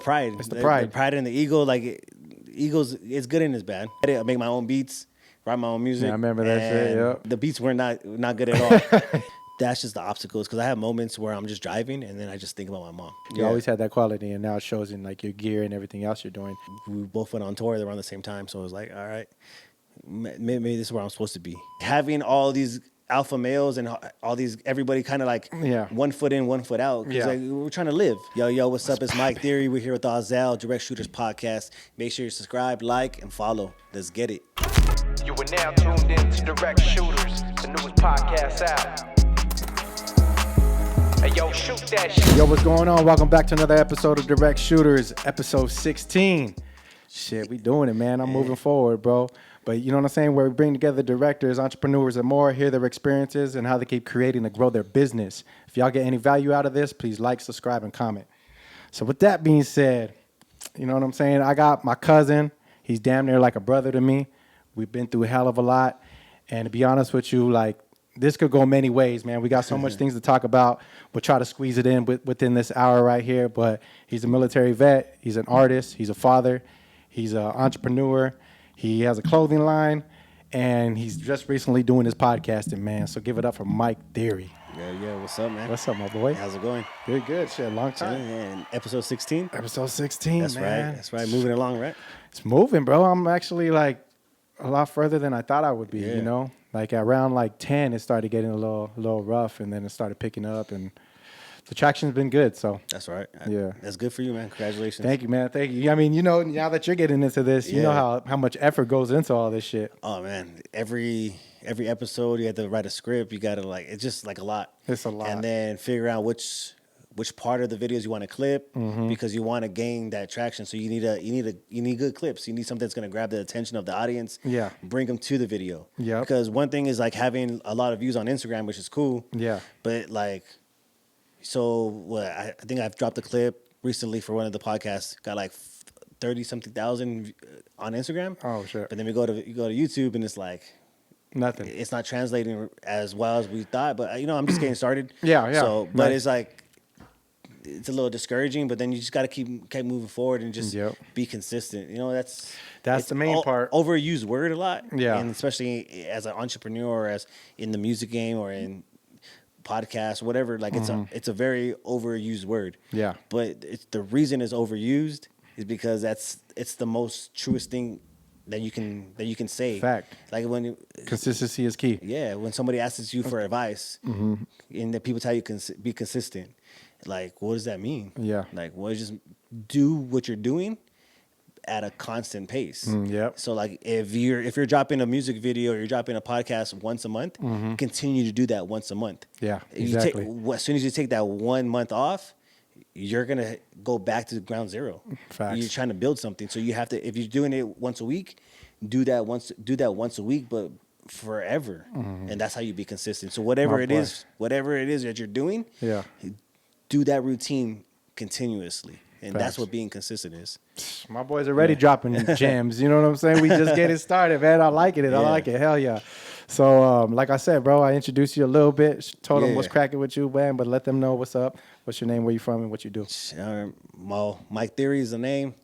Pride. It's the pride. The pride and the ego. Like, ego's, it's good and it's bad. I make my own beats, write my own music. Yeah, I remember that shit, yep. The beats were not good at all. That's just the obstacles, because I have moments where I'm just driving and then I just think about my mom. You always had that quality, and now it shows in like your gear and everything else you're doing. We both went on tour around the same time, so it was like, all right, maybe this is where I'm supposed to be. Having all these alpha males and all these, everybody kind of like one foot in, one foot out. Because like, we're trying to live. Yo, what's up? It's Mike Theory. We're here with the Ahzel Direct Shooters Podcast. Make sure you subscribe, like, and follow. Let's get it. You are now tuned in to Direct Shooters, the newest podcast out. Hey, yo, shoot that shit. Yo, what's going on? Welcome back to another episode of Direct Shooters, episode 16. Shit, we doing it, man. I'm moving forward, bro. But you know what I'm saying? Where we bring together directors, entrepreneurs, and more, hear their experiences and how they keep creating to grow their business. If y'all get any value out of this, please like, subscribe, and comment. So with that being said, you know what I'm saying? I got my cousin. He's damn near like a brother to me. We've been through a hell of a lot. And to be honest with you, like, this could go many ways, man. We got so much things to talk about. We'll try to squeeze it in within this hour right here. But he's a military vet. He's an artist. He's a father. He's an entrepreneur. He has a clothing line. And he's just recently doing his podcasting, man. So give it up for Mike Theory. Yeah. What's up, man? What's up, my boy? How's it going? Good. Shit, long time. And episode 16? Episode 16, That's man. right. That's right. Moving along, right? It's moving, bro. I'm actually like a lot further than I thought I would be, you know? Like around like 10, it started getting a little rough, and then it started picking up, and the traction's been good. So that's right. Yeah, that's good for you, man. Congratulations. Thank you, man. Thank you. I mean, you know, now that you're getting into this, you know how much effort goes into all this shit. Oh man, every episode you have to write a script. You got to it's just like a lot. It's a lot, and then figure out which part of the videos you want to clip, because you want to gain that traction. So you need good clips. You need something that's going to grab the attention of the audience. Yeah. Bring them to the video. Yeah. Because one thing is like having a lot of views on Instagram, which is cool. Yeah. But like, so I think I've dropped a clip recently for one of the podcasts. Got like 30-something thousand on Instagram. Oh shit. But then you go to YouTube and it's like nothing. It's not translating as well as we thought. But I'm just getting started. Yeah. So, but it's like, it's a little discouraging, but then you just got to keep moving forward and just be consistent. That's the main part. Overused word a lot. Yeah. And especially as an entrepreneur or as in the music game or in podcasts, whatever, like it's a very overused word. Yeah. But the reason it's overused is because it's the most truest thing that you can say. Fact. Like when consistency is key. Yeah. When somebody asks you for advice and that people tell you be consistent. Like, what does that mean? Yeah. Like, well, just do what you're doing at a constant pace. Yep. So, like, if you're dropping a music video or you're dropping a podcast once a month, continue to do that once a month. Yeah, exactly. As soon as you take that 1 month off, you're going to go back to ground zero. Facts. You're trying to build something. So you have to, if you're doing it once a week, do that once a week, but forever. And that's how you be consistent. So whatever it is that you're doing, do that routine continuously. And that's what being consistent is. My boys are already dropping gems. You know what I'm saying? We just getting started, man. I like it. I like it. Hell yeah. So, like I said, bro, I introduced you a little bit. Told them what's cracking with you, man. But let them know what's up. What's your name, where you from, and what you do. Mike Theory is the name.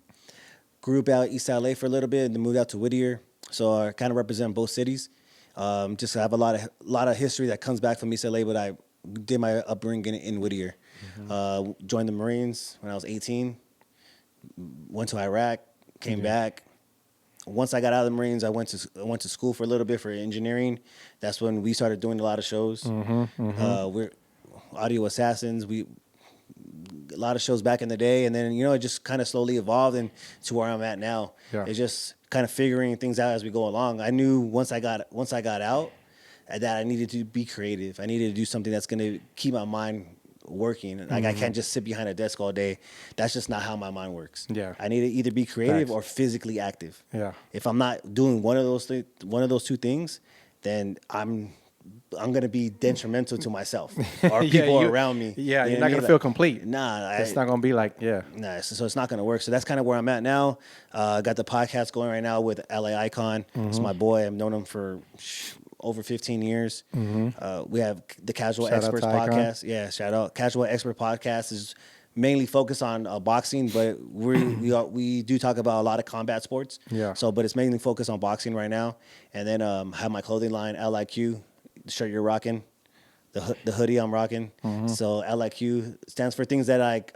Grew up out East LA for a little bit and then moved out to Whittier. So I kind of represent both cities. Just have a lot of history that comes back from East LA, but I did my upbringing in Whittier. Joined the Marines when I was 18. Went to Iraq, came back. Once I got out of the Marines, I went to school for a little bit for engineering. That's when we started doing a lot of shows. We're Audio Assassins. A lot of shows back in the day, and then it just kind of slowly evolved into where I'm at now. Yeah. It's just kind of figuring things out as we go along. I knew once I got out that I needed to be creative. I needed to do something that's going to keep my mind working. Like I can't just sit behind a desk all day. That's just not how my mind works. Yeah. I need to either be creative or physically active. Yeah. If I'm not doing one of those two things, then I'm going to be detrimental to myself or people around me. Yeah, you're not going to feel complete. Nah. It's not going to be like, Nah, so it's not going to work. So that's kind of where I'm at now. Got the podcast going right now with LA Icon. It's my boy. I've known him for over 15 years. We have the Casual Experts podcast. Yeah, shout out. Casual Expert podcast is mainly focus on boxing, but we do talk about a lot of combat sports. Yeah. So, but it's mainly focused on boxing right now. And then have my clothing line, LIQ, the shirt you're rocking, the hoodie I'm rocking. So LIQ stands for things that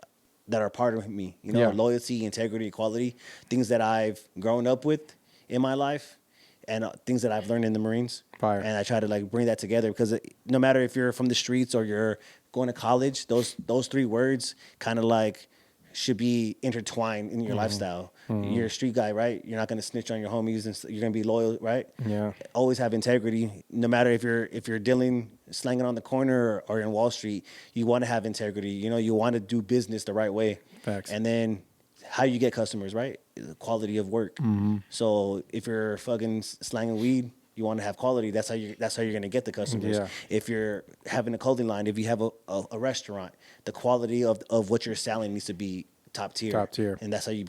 that are part of me. You know, Yeah. loyalty, integrity, equality, things that I've grown up with in my life, and things that I've learned in the Marines. Fire. And I try to like bring that together because no matter if you're from the streets or you're going to college, those three words kind of like should be intertwined in your lifestyle. You're a street guy, right? You're not going to snitch on your homies, and you're going to be loyal, right? Yeah. Always have integrity. No matter if you're dealing, slanging on the corner or in Wall Street, you want to have integrity. You know, you want to do business the right way. Facts. And then how you get customers, right? The quality of work. So if you're fucking slanging weed, you want to have quality. That's how you're gonna get the customers. Yeah. If you're having a clothing line, if you have a restaurant, the quality of what you're selling needs to be top tier. Top tier. And that's how you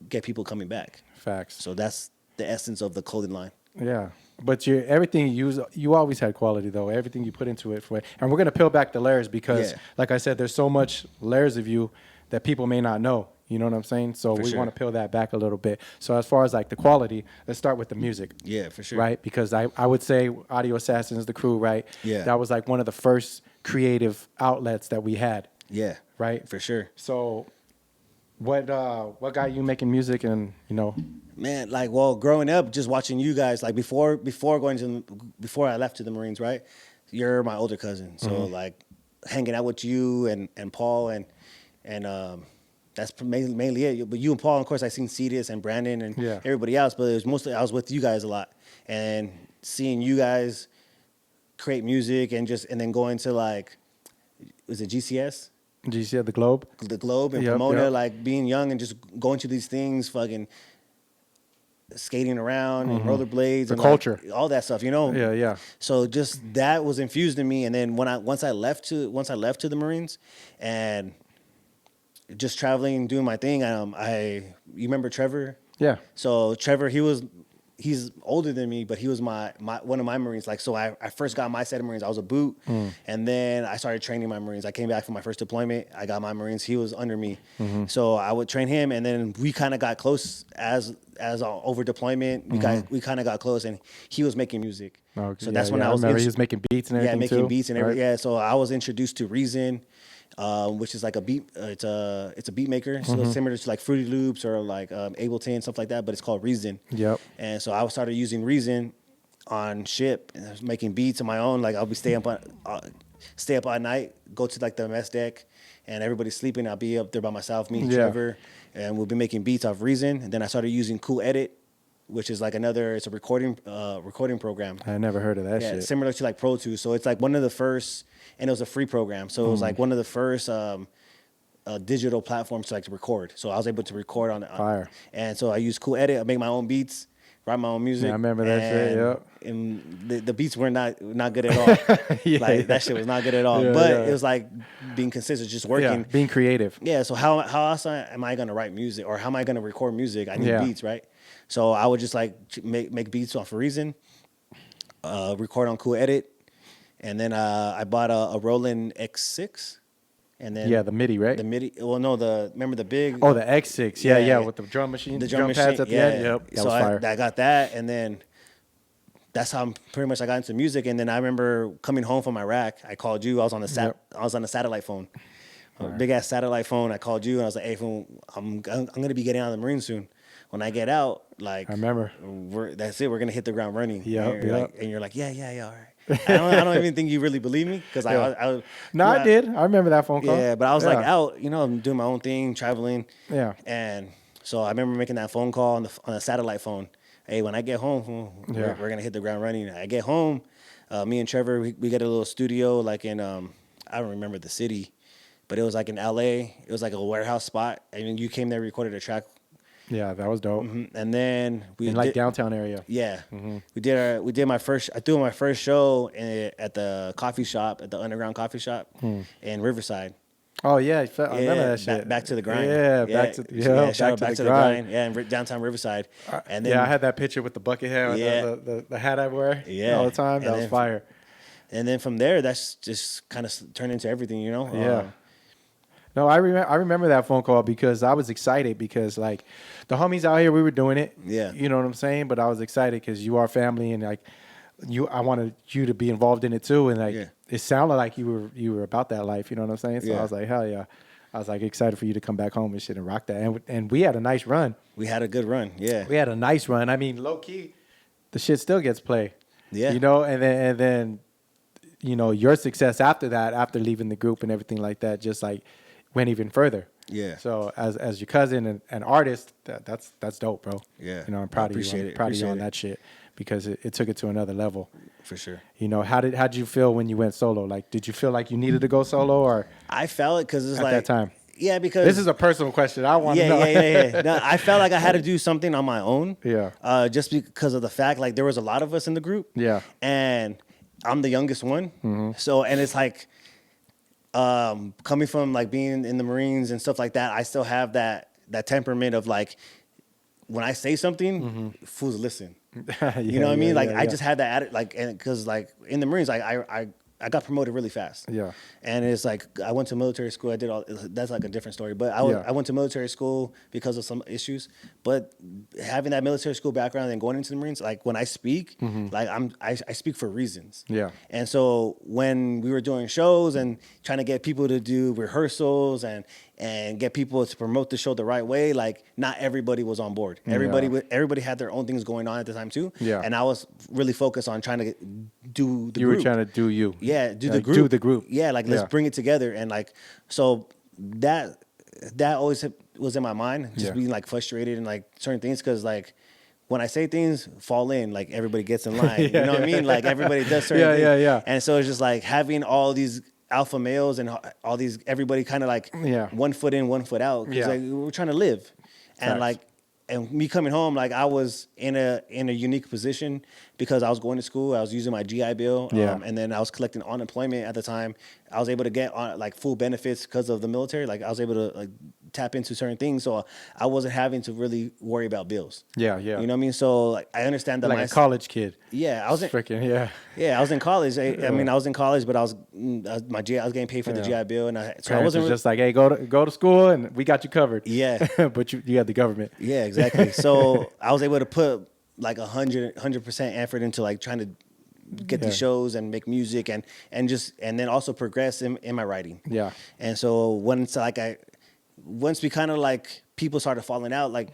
get people coming back. Facts. So that's the essence of the clothing line. Yeah. But everything you use, you always had quality though. Everything you put into it and we're gonna peel back the layers because, like I said, there's so much layers of you that people may not know. You know what I'm saying? So we sure. want to peel that back a little bit. So as far as like the quality, let's start with the music. Yeah, for sure. Right? Because I would say Audio Assassins, the crew, right? Yeah. That was like one of the first creative outlets that we had. Yeah. Right? For sure. So what got you making music and, you know? Man, like, well, growing up, just watching you guys, like before I left to the Marines, right? You're my older cousin, so like hanging out with you and Paul and that's mainly it. But you and Paul, of course, I seen Cetus and Brandon and everybody else, but it was mostly I was with you guys a lot and seeing you guys create music and then going to like, was it GCS? GCS, the Globe? The Globe and Yep, Pomona, yep. like being young and just going to these things, fucking skating around and rollerblades The and culture. like, all that stuff, you know. Yeah. So just that was infused in me, and then once I left to the Marines, and just traveling, doing my thing. You remember Trevor? Yeah. So Trevor, he's older than me, but he was my one of my Marines. Like, so I first got my set of Marines. I was a boot, and then I started training my Marines. I came back from my first deployment. I got my Marines. He was under me, so I would train him, and then we kind of got close as over deployment. We kind of got close, and he was making music. Okay. So that's when I remember he was making beats and everything making too, beats and right? everything. Yeah, so I was introduced to Reason. Which is like a beat. It's a beat maker, so similar to like Fruity Loops or like Ableton, stuff like that. But it's called Reason. Yep. And so I started using Reason on ship, and I was making beats on my own. Like I'll be stay up all night, go to like the mess deck, and everybody's sleeping. I'll be up there by myself, me and Trevor, and we'll be making beats off Reason. And then I started using Cool Edit, which is like it's a recording program. I never heard of that Yeah, shit. similar to like Pro Tools. So it's like one of the first, and it was a free program. So it was like one of the first digital platforms to like to record. So I was able to record on it. Fire. And so I use Cool Edit. I make my own beats, write my own music. Yeah, I remember that shit, yep. And the beats were not good at all. That shit was not good at all. Yeah, but yeah. it was like being consistent, just working. Yeah, being creative. Yeah, so how else am I gonna write music, or how am I gonna record music? I need beats, right? So I would just like make beats off of Reason, record on Cool Edit, and then I bought a Roland X6, and then the MIDI, right? the MIDI. Well, no, remember the big. Oh, the X6. Yeah, with the drum machine, the drum pads at the end. Yep, that so was fire. I got that, and then that's how pretty much I got into music. And then I remember coming home from Iraq, I called you. I was on the satellite phone, big ass satellite phone. I called you, and I was like, "Hey, fool, I'm gonna be getting out of the Marine soon. When I get out, like I remember. That's it. We're gonna hit the ground running." Yep, and you're like, yeah, all right. I don't even think you really believe me because I did. I remember that phone call. Yeah, but I was like out, I'm doing my own thing, traveling. Yeah. And so I remember making that phone call on a satellite phone. Hey, when I get home, we're gonna hit the ground running. I get home, me and Trevor, we get a little studio like in I don't remember the city, but it was like in LA. It was like a warehouse spot, and you came there, recorded a track. Yeah, that was dope. And then we In like downtown area. Yeah, we did my first. I threw my first show at the coffee shop, at the underground coffee shop in Riverside. Oh yeah, I remember that shit. Back to the grind. Yeah, back to the grind. Yeah, in downtown Riverside. And then I had that picture with the bucket hat, the hat I wear all the time. That was fire. And then from there, that's just kind of turned into everything, Yeah. No, I remember that phone call because I was excited because like the homies out here, we were doing it. Yeah. You know what I'm saying? But I was excited because you are family and like I wanted you to be involved in it too. And like Yeah. it sounded like you were about that life. You know what I'm saying? So Yeah. I was like, hell yeah. I was like excited for you to come back home and shit and rock that. And we had a nice run. We had a good run. Yeah. We had a nice run. I mean, low key, the shit still gets played. Yeah. You know, and then you know, your success after that, after leaving the group and everything like that, just like went even further. Yeah. So as your cousin and an artist, that's dope, bro. Yeah. You know, I'm proud of you. Appreciate I'm it. proud of you Appreciate on it. that shit because it took it to another level. For sure. You know, how'd you feel when you went solo? Like, did you feel like you needed to go solo or I felt it because it's at like that time? Yeah, because This is a personal question. I want to yeah, know. yeah. No, I felt like I had to do something on my own. Yeah. Just because of the fact, like, there was a lot of us in the group. Yeah. And I'm the youngest one. So, and it's like, coming from like being in the Marines and stuff like that, I still have that temperament of like, when I say something, fools listen. You know what I mean? Like, I just had that attitude, like, and because like in the Marines, I got promoted really fast. Yeah. And it's like, I went to military school. I did all, that's like a different story. But Yeah. I went to military school because of some issues. But having that military school background and going into the Marines, like when I speak, like I speak for reasons. Yeah. And so when we were doing shows and trying to get people to do rehearsals and get people to promote the show the right way, like not everybody was on board. Everybody had their own things going on at the time too. Yeah. And I was really focused on trying to do the You group. were trying to do you. Yeah, do the Like, group. do the group. Yeah, like let's Yeah. bring it together and like so that always was in my mind, just Yeah. being like frustrated and like certain things because like when I say things, fall in, like everybody gets in line. You know what I mean? Like everybody does certain things. Yeah. And so it's just like having all these alpha males and all these everybody kind of like one foot in, one foot out. 'Cause Yeah. like we're trying to live, and Facts. like. And me coming home, like I was in a unique position because I was going to school. I was using my GI Bill, Yeah. and then I was collecting unemployment at the time. I was able to get on like full benefits because of the military. Like I was able to like tap into certain things, so I wasn't having to really worry about bills. Yeah. You know what I mean? So like I understand that Like a college kid. Yeah, I was in, Freaking, yeah. I was in college. I mean, I was in college, but I was getting paid for the GI Bill, and I Parents wasn't was just like, hey, go to school and we got you covered. Yeah. But you had the government. Yeah, exactly. So I was able to put like 100% effort into like trying to get these shows and make music and then also progress in my writing. Yeah. And so once we kind of like people started falling out, like,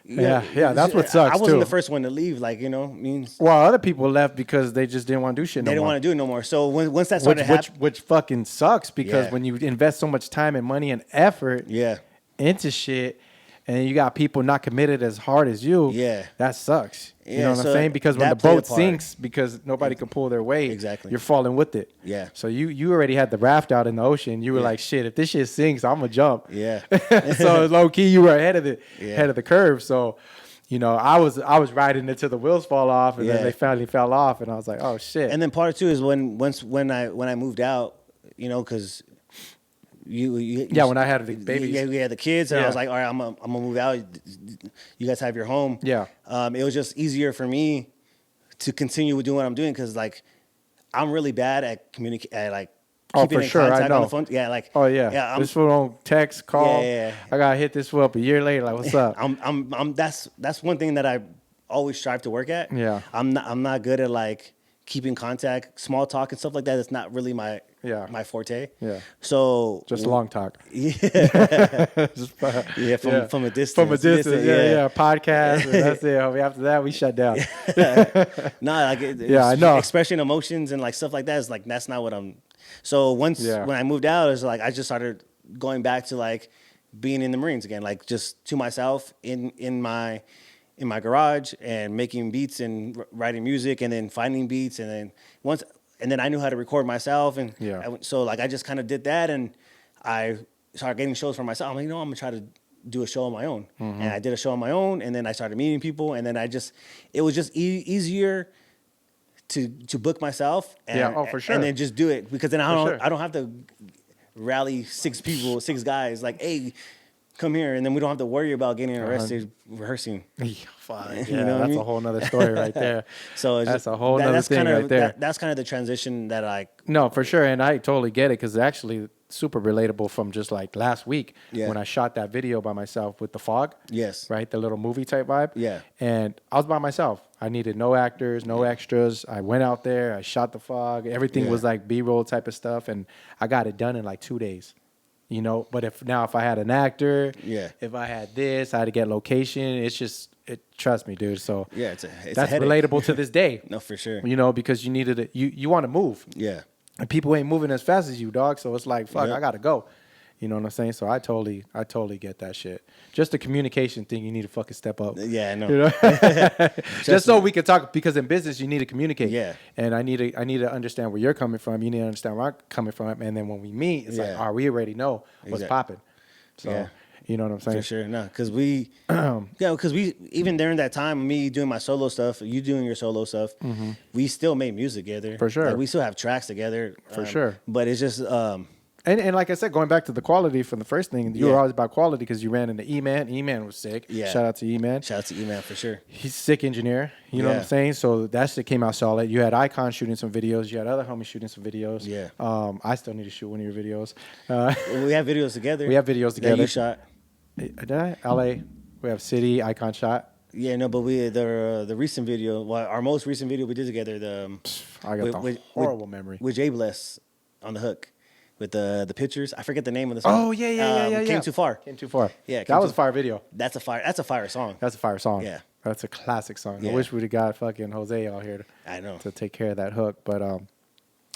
Yeah, that's what sucks, I wasn't too. the first one to leave, like, you know, means Well, other people left because they just didn't want to do shit no they didn't more. want to do it no more. So once that started happening, Which fucking sucks because Yeah. when you invest so much time and money and effort yeah, into shit and you got people not committed as hard as you, Yeah. that sucks. You Yeah, know what so I'm saying? Because when the that played a boat part. sinks because nobody can pull their weight, Exactly. you're falling with it. Yeah. So you already had the raft out in the ocean. You were like, shit, if this shit sinks, I'm gonna jump. yeah, So low key, you were ahead of Yeah. the curve. So, you know, I was riding until the wheels fall off, and Yeah. then they finally fell off, and I was like, oh shit. And then part two is when I moved out, you know, because you when I had the babies. we had the kids, and I Yeah. was like, all right, I'm gonna move out. You guys have your home. Yeah. It was just easier for me to continue with doing what I'm doing because like I'm really bad at like Oh, keeping for in sure, I contact on know. the phone. Yeah, like Oh yeah, this fool don't text, call. Yeah. I gotta hit this fool up a year later. Like, what's up? That's one thing that I always strive to work at. Yeah. I'm not good at like keeping contact, small talk and stuff like that. It's not really my forte. Yeah. So Just long talk. Yeah. Just, Yeah, from a distance. From a distance, yeah. Podcast. And that's it. After that, we shut down. No, like Yeah, I know. expressing emotions and like stuff like that is like that's not what I'm. So when I moved out, it's like I just started going back to like being in the Marines again, like just to myself in my garage and making beats and writing music and then finding beats and then I knew how to record myself and so like I just kind of did that and I started getting shows for myself. I'm like, I'm gonna try to do a show on my own, and I did a show on my own, and then I started meeting people, and then it was just easier to book myself. And, for sure. And then just do it because then I sure. don't have to rally six guys like, hey, come here, and then we don't have to worry about getting arrested rehearsing. Fuck, You yeah, know what I that's mean? a whole nother story right there. So it's That's just, a whole nother that's thing kind of, right there. That's kind of the transition that I. No, for sure, and I totally get it because actually super relatable from just like last week Yeah. when I shot that video by myself with the fog. Yes. Right, the little movie type vibe. Yeah. And I was by myself. I needed no actors, no extras. I went out there. I shot the fog. Everything Yeah. was like B-roll type of stuff, and I got it done in like 2 days. You know, but if I had an actor, Yeah. if I had this, I had to get location. It's just, trust me, dude. So Yeah, it's that's a headache. relatable to this day. No, for sure. You know, because you needed it. You want to move. Yeah. And people ain't moving as fast as you, dog. So it's like, fuck, Yep. I gotta go. You know what I'm saying? So I totally get that shit. Just the communication thing, you need to fucking step up. Yeah, I know. You know? Just so we can talk, because in business you need to communicate. Yeah. And I need to understand where you're coming from. You need to understand where I'm coming from. And then when we meet, it's like, Yeah. we already know what's Exact- popping. So Yeah. you know what I'm saying? For sure, no, because we even during that time, me doing my solo stuff, you doing your solo stuff, we still made music together. For sure. Like, we still have tracks together. For sure. But it's just, And like I said, going back to the quality from the first thing, you Yeah. were always about quality because you ran into E-Man. E-Man was sick. Yeah. Shout out to E-Man. shout out to E-Man for sure. He's a sick engineer. You know what I'm Yeah. saying? So that shit came out solid. You had Icon shooting some videos. You had other homies shooting some videos. Yeah. I still need to shoot one of your videos. We have videos together. We have videos that together. you shot. Did I? LA. We have City, Icon shot. Yeah, no, but the recent video, our most recent video we did together, I got the horrible memory. with Jay Bless on the hook. With the pictures, I forget the name of the song. Oh, yeah. Came Too Far. Came too far. Yeah, That Came was Too- a fire video. That's a fire song. That's a fire song. Yeah. That's a classic song. I Yeah. wish we'd have got fucking Jose out here I know. to take care of that hook. But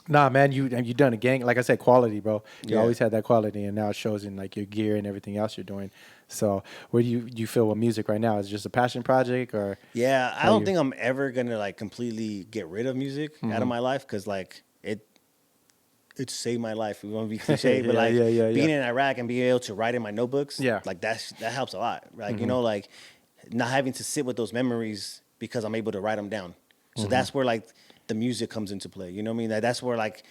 nah, man, you done a gang. Like I said, quality, bro. You Yeah. always had that quality, and now it shows in like your gear and everything else you're doing. So, where do you feel with music right now? Is it just a passion project, or Yeah, I How don't you- think I'm ever gonna like completely get rid of music Mm-hmm. out of my life because like it saved my life. We want to be cliche, but Yeah, like yeah. being in Iraq and being able to write in my notebooks, Yeah. like that helps a lot. Like Mm-hmm. you know, like not having to sit with those memories because I'm able to write them down. So Mm-hmm. that's where like the music comes into play. You know what I mean? Like, that's where like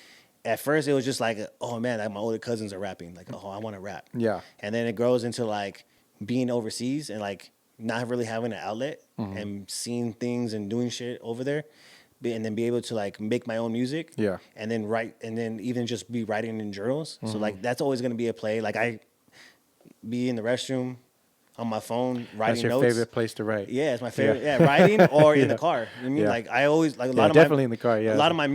at first it was just like, oh man, like my older cousins are rapping. Like, oh, I want to rap. Yeah. And then it grows into like being overseas and like not really having an outlet Mm-hmm. and seeing things and doing shit over there. And then be able to like make my own music. Yeah. And then write, and then even just be writing in journals. So Mm-hmm. like that's always gonna be a play. Like I be in the restroom on my phone writing that's your notes. favorite place to write? Yeah, it's my favorite. Yeah, writing or in Yeah. the car. You know what I mean? Yeah. Like I always like a Yeah, lot of definitely my, in the car, yeah. A lot of my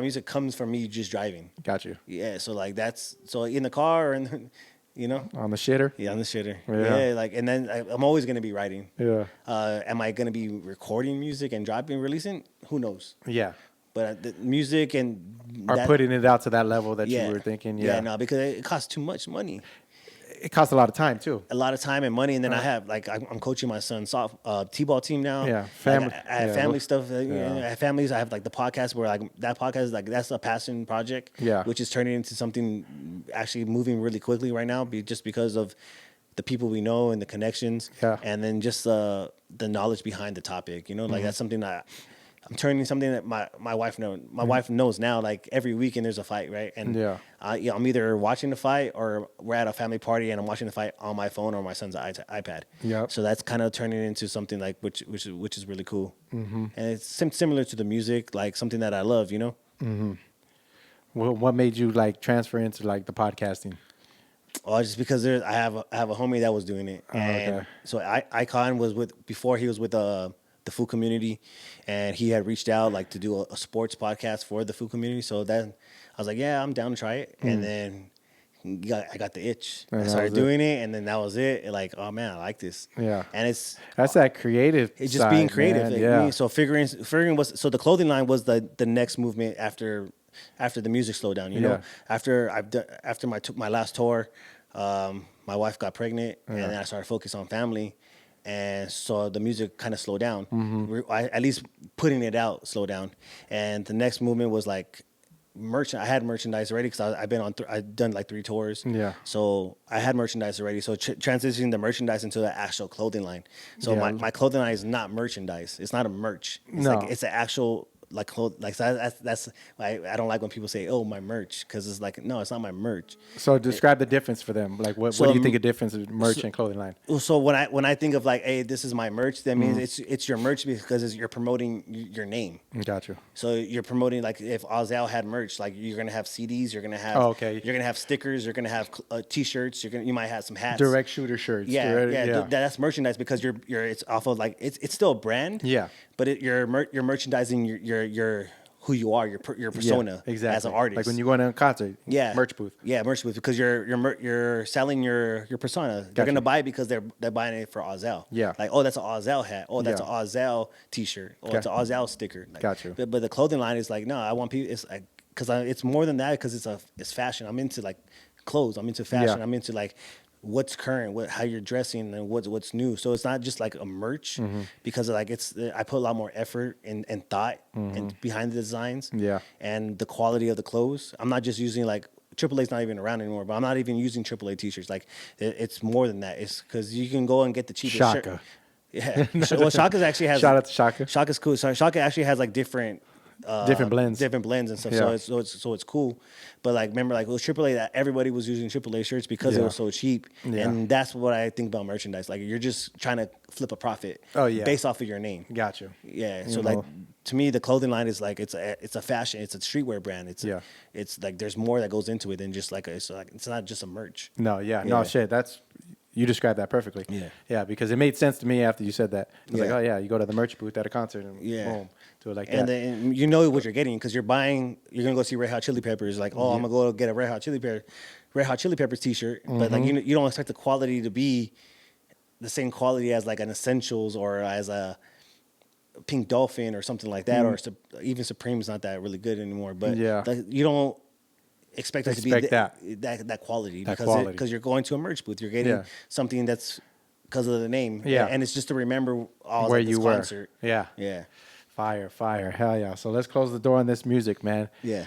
music comes from me just driving. Got you. Yeah, so like that's so in the car and you know. On the shitter? Yeah, I'm the shitter. Yeah. Yeah, like and then I'm always gonna be writing. Yeah. Am I gonna be recording music and dropping, releasing? Who knows? Yeah. But the music and Or putting it out to that level that yeah. you were thinking. Yeah, Yeah. no, because it costs too much money. It costs a lot of time, too. A lot of time and money, and then I have like I'm coaching my son's t-ball team now. Yeah, Like, family- I have yeah, family look- stuff. You yeah. know, I have families. I have like the podcast where like that podcast is like that's a passion project. Yeah. which is turning into something actually moving really quickly right now, just because of the people we know and the connections. Yeah. and then just the knowledge behind the topic. You know, like that's something that. I'm turning something that my wife knows. My wife knows now. Like every weekend, there's a fight, right? And Yeah. I'm either watching the fight or we're at a family party and I'm watching the fight on my phone or my son's iPad. Yep. So that's kind of turning into something like which is really cool. Mm-hmm. And it's similar to the music, like something that I love. You know. What made you like transfer into like the podcasting? Oh, just because I have a homie that was doing it, and okay. so Icon was before he was with the food community, and he had reached out like to do a sports podcast for the food community. So then I was like, yeah, I'm down to try it, and then I got the itch. And I that started was it. doing it, and then that was it. Like, oh man, I like this. Yeah. and it's That's that creative. just being side, creative. man. Like, Yeah. me. So figuring was so the clothing line was the next movement after the music slowed down. You know, Yeah. after I took my last tour, my wife got pregnant, and then I started focusing on family, and so the music kind of slowed down. At least putting it out slowed down, and the next movement was like I had merchandise already because I've done like 3 tours. Yeah. So I had merchandise already. So transitioning the merchandise into the actual clothing line. So Yeah. my clothing line is not merchandise. It's not a merch. It's No. like it's an actual like so that's I don't like when people say, "Oh, my merch," because it's like, no, it's not my merch. So describe the difference for them. Like, what So, do you think a difference is merch and clothing line? So when I think of like, hey, this is my merch, that means it's your merch because you're promoting your name. Got you. So you're promoting, like, if Ahzel had merch, like, you're gonna have CDs, you're gonna have, Oh, okay. you're gonna have stickers, you're gonna have T-shirts, you might have some hats. Direct shooter shirts. Yeah, direct- yeah, that's merchandise because you're it's off of, like, it's still a brand. Yeah. But you're merchandising your who you are, your persona, Yeah, exactly. as an artist. Like when you go in a concert. Yeah, Merch booth. Yeah, merch booth, because you're selling your persona. They're Gotcha. gonna buy it because they're buying it for Ahzel. Yeah. Like, oh, that's an Ahzel hat. Oh, that's Yeah. an Ahzel T-shirt. Oh, that's an Ahzel sticker. Like, Gotcha. But the clothing line is like, no, I want people. It's like, because it's more than that, because it's fashion. I'm into, like, clothes. I'm into fashion. Yeah. I'm into, like, what's current, how you're dressing, and what's new. So it's not just like a merch, because, like, I put a lot more effort and thought and behind the designs. Yeah. And the quality of the clothes. I'm not just using, like, AAA's not even around anymore, but I'm not even using AAA T-shirts. Like, it's more than that. It's because you can go and get the cheapest shirt. Shaka. Yeah. Well, Shaka's actually has. Shout out to Shaka. Shaka's cool. So Shaka actually has, like, different blends. different blends and stuff. Yeah. So it's cool. But, like, remember, like, it was AAA that everybody was using AAA shirts because it Yeah. was so cheap. Yeah. And that's what I think about merchandise. Like, you're just trying to flip a profit. Oh, yeah. Based off of your name. Got you. Yeah. You So, know. like, to me, the clothing line is like, it's a fashion, it's a streetwear brand. Yeah. It's like, there's more that goes into it than just like it's not just a merch. No, yeah. Yeah. No, shit. You described that perfectly. Yeah. Yeah, because it made sense to me after you said that. I was like, Yeah. oh, yeah, you go to the merch booth at a concert and Yeah. boom, do it like And that. then you know what you're getting because you're gonna go see Red Hot Chili Peppers. Like, oh, I'm gonna go get a Red Hot Chili Peppers T-shirt, but, like, you don't expect the quality to be the same quality as, like, an Essentials or as a Pink Dolphin or something like that, or even Supreme's not that really good anymore. But Yeah. like, you don't expect it to be Expect that quality That because quality. because you're going to a merch booth. You're getting Yeah. something that's because of the name. Yeah. And it's just to remember all Where at this you were. concert. Yeah. Yeah. Fire. Hell yeah. So let's close the door on this music, man. Yeah.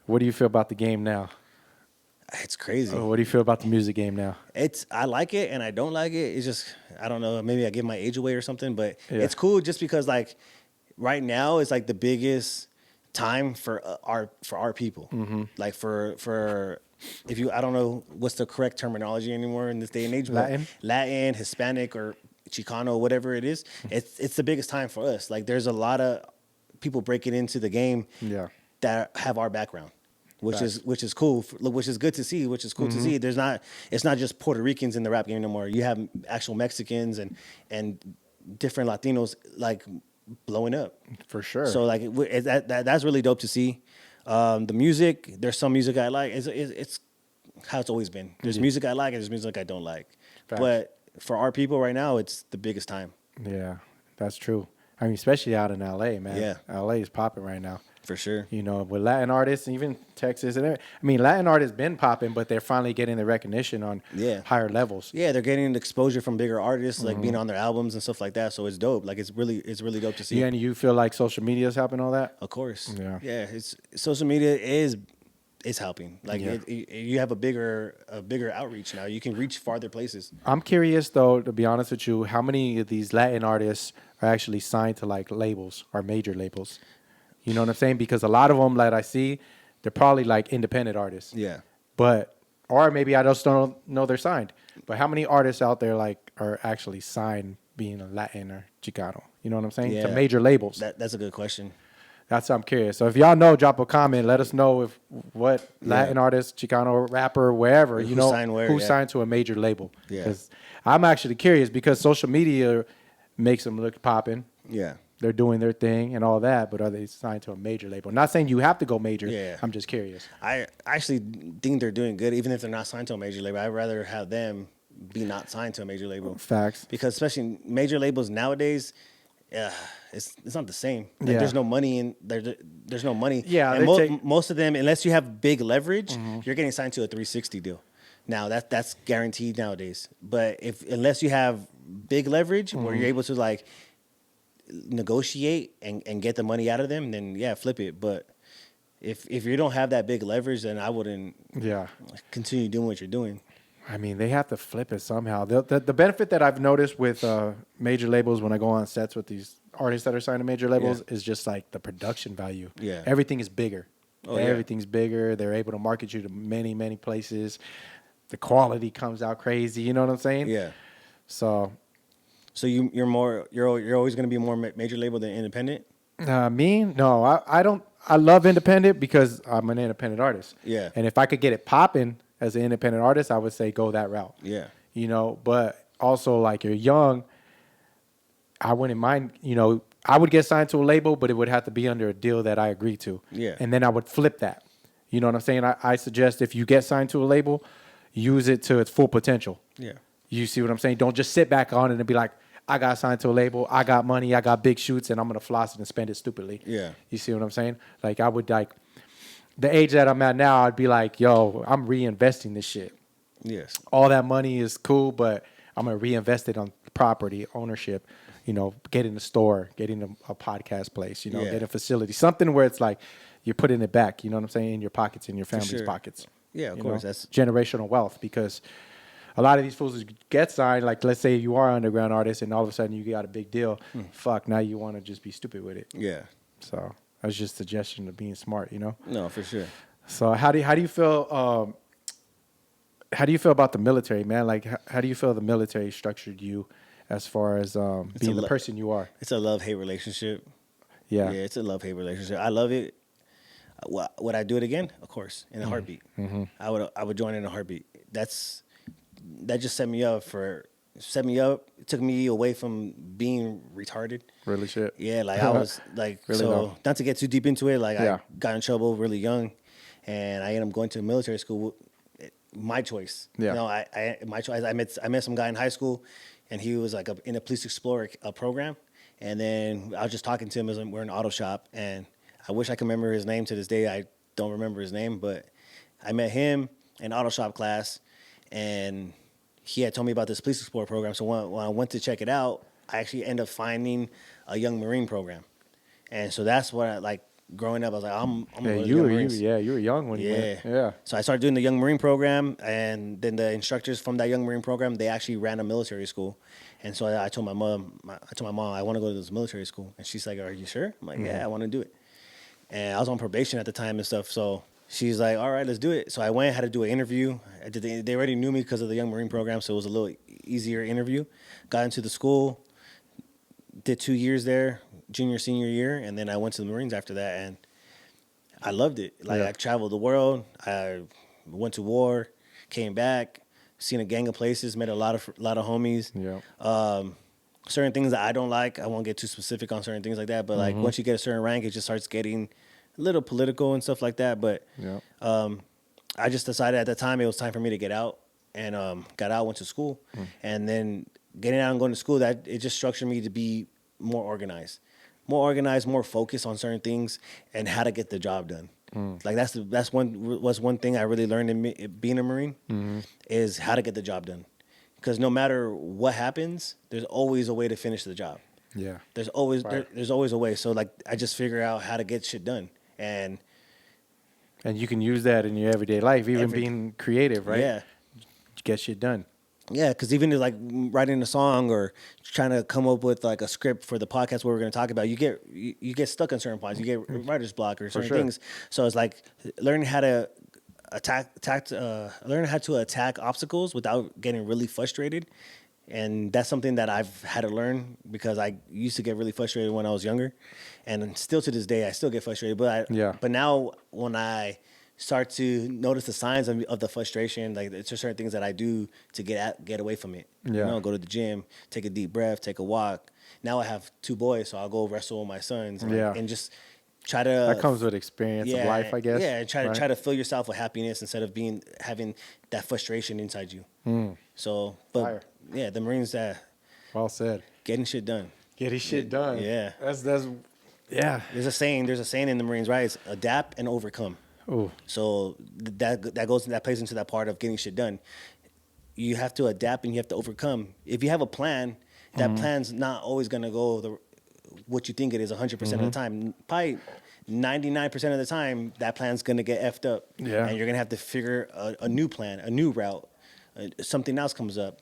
What do you feel about the game now? It's crazy. What do you feel about the music game now? I like it and I don't like it. It's just, I don't know, maybe I give my age away or something, but Yeah. it's cool just because, like, right now is, like, the biggest time for our people. Like, for if you, I don't know what's the correct terminology anymore in this day and age, but Latin, Hispanic, or Chicano, whatever it is, it's the biggest time for us. Like, there's a lot of people breaking into the game Yeah. that have our background. Which is cool, which is good to see, which is cool to see. It's not just Puerto Ricans in the rap game no more. You have actual Mexicans and different Latinos, like, blowing up. For sure. So, like, that's really dope to see. The music, there's some music I like. It's how it's always been. There's music I like and there's music I don't like. Facts. But for our people right now, it's the biggest time. Yeah, that's true. I mean, especially out in LA, man. Yeah. LA is popping right now. For sure. You know, with Latin artists, even Texas, and I mean, Latin artists been popping, but they're finally getting the recognition on higher levels. Yeah, they're getting exposure from bigger artists, like being on their albums and stuff like that. So it's dope. Like, it's really dope to see. Yeah, and you feel like social media is helping all that? Of course. Yeah. Yeah. It's social media is helping. Like, Yeah. you have a bigger outreach now. You can reach farther places. I'm curious, though, to be honest with you, how many of these Latin artists are actually signed to, like, labels or major labels? You know what I'm saying? Because a lot of them that I see, they're probably, like, independent artists. Yeah. Or maybe I just don't know they're signed. But how many artists out there, like, are actually signed being a Latin or Chicano? You know what I'm saying? To Yeah. major labels. That's a good question. That's what I'm curious. So if y'all know, drop a comment. Let us know what Latin artist, Chicano rapper, wherever, Who signed where, who yeah. signed to a major label. Yeah. Because I'm actually curious because social media makes them look popping. Yeah. They're doing their thing and all that, but are they signed to a major label? Not saying you have to go major. Yeah. I'm just curious. I actually think they're doing good, even if they're not signed to a major label. I'd rather have them be not signed to a major label. Facts. Because especially major labels nowadays, it's not the same. Like, Yeah. there's no money in there. There's no money. Yeah, and they take- most of them, unless you have big leverage, you're getting signed to a 360 deal. Now that's guaranteed nowadays. But unless you have big leverage where you're able to, like, negotiate and get the money out of them, then yeah, flip it. But if you don't have that big leverage, then I wouldn't Yeah. continue doing what you're doing. I mean, they have to flip it somehow. The benefit that I've noticed with major labels when I go on sets with these artists that are signed to major labels is just like the production value. Yeah. Everything is bigger. Oh, yeah. Everything's bigger. They're able to market you to many, many places. The quality comes out crazy. You know what I'm saying? Yeah. So, You're always going to be more major label than independent. me? No, I don't. I love independent because I'm an independent artist. Yeah. And if I could get it popping as an independent artist, I would say go that route. Yeah. You know, but also like you're young, I wouldn't mind, you know, I would get signed to a label, but it would have to be under a deal that I agree to. Yeah. And then I would flip that. You know what I'm saying? I suggest if you get signed to a label, use it to its full potential. Yeah. You see what I'm saying? Don't just sit back on it and be like, I got signed to a label, I got money, I got big shoots, and I'm going to floss it and spend it stupidly. Yeah. You see what I'm saying? Like, I would, like, the age that I'm at now, I'd be like, yo, I'm reinvesting this shit. Yes. All that money is cool, but I'm going to reinvest it on property, ownership, you know, getting a store, getting a podcast place, you know, Yeah. getting a facility, something where it's like you're putting it back, you know what I'm saying, in your pockets, in your family's sure. pockets. Yeah, of You course. know? That's Generational wealth, because a lot of these fools get signed, like let's say you are an underground artist and all of a sudden you got a big deal. Fuck, now you want to just be stupid with it. yeah. So that's just a suggestion of being smart, you know? No, for sure. So how do you feel about the military, man? Like how do you feel the military structured you as far as being the person you are? It's a love-hate relationship. Yeah. Yeah, it's a love-hate relationship. I love it. Would I do it again? Of course, in a heartbeat. I would join in a heartbeat. That just set me up. It took me away from being retarded. Really shit. Yeah, like I was like Really so. though. Not to get too deep into it, like Yeah. I got in trouble really young, and I ended up going to military school. My choice. Yeah. You know, my choice. I met some guy in high school, and he was like in a police explorer program, and then I was just talking to him as we're in an auto shop, and I wish I could remember his name to this day. I don't remember his name, but I met him in auto shop class, and he had told me about this police explorer program. So when I went to check it out, I actually ended up finding a young Marine program, and so that's what I like. Growing up, I was like, I'm Yeah, gonna go to the you Young were Marines. you were young when you Yeah. went. Yeah. So I started doing the Young Marine program, and then the instructors from that Young Marine program, they actually ran a military school. And so I told my mom, I want to go to this military school. And she's like, are you sure? I'm like, yeah, I want to do it. And I was on probation at the time and stuff. So she's like, all right, let's do it. So I went, had to do an interview. They already knew me because of the Young Marine program, so it was a little easier interview. Got into the school, did 2 years there, junior, senior year, and then I went to the Marines after that, and I loved it. Like, Yeah. I traveled the world. I went to war, came back, seen a gang of places, met a lot of homies. Yeah. Certain things that I don't like, I won't get too specific on certain things like that. But like once you get a certain rank, it just starts getting a little political and stuff like that. But Yeah. I just decided at that time it was time for me to get out, and got out, went to school, and then getting out and going to school, that it just structured me to be more organized, more focused on certain things and how to get the job done. Like that's one thing I really learned in being a Marine is how to get the job done, because no matter what happens, there's always a way to finish the job. Yeah. There's always Right. there's always a way. So like I just figure out how to get shit done, and And you can use that in your everyday life, even Every- being creative, right? yeah. Get shit done. Yeah, because even like writing a song or trying to come up with like a script for the podcast where we're going to talk about, you get stuck on certain points. You get writer's block or certain sure. things. So it's like learning how to learning how to attack obstacles without getting really frustrated. And that's something that I've had to learn, because I used to get really frustrated when I was younger, and still to this day I still get frustrated. But but now when I start to notice the signs of the frustration, like it's just certain things that I do to get away from it. Yeah. You know, go to the gym, take a deep breath, take a walk. Now I have 2 boys, so I'll go wrestle with my sons, and just try to. That comes with experience of life, I guess. Yeah, and right? try to fill yourself with happiness instead of having that frustration inside you. So, but Fire. yeah, the Marines, Well said. getting shit done. Getting shit done. Yeah. That's yeah. There's a saying in the Marines, right? It's adapt and overcome. Oh. So that plays into that part of getting shit done. You have to adapt and you have to overcome. If you have a plan, that plan's not always gonna go what you think it is 100% of the time. Probably 99% of the time, that plan's gonna get effed up. Yeah. And you're gonna have to figure a new plan, a new route, something else comes up.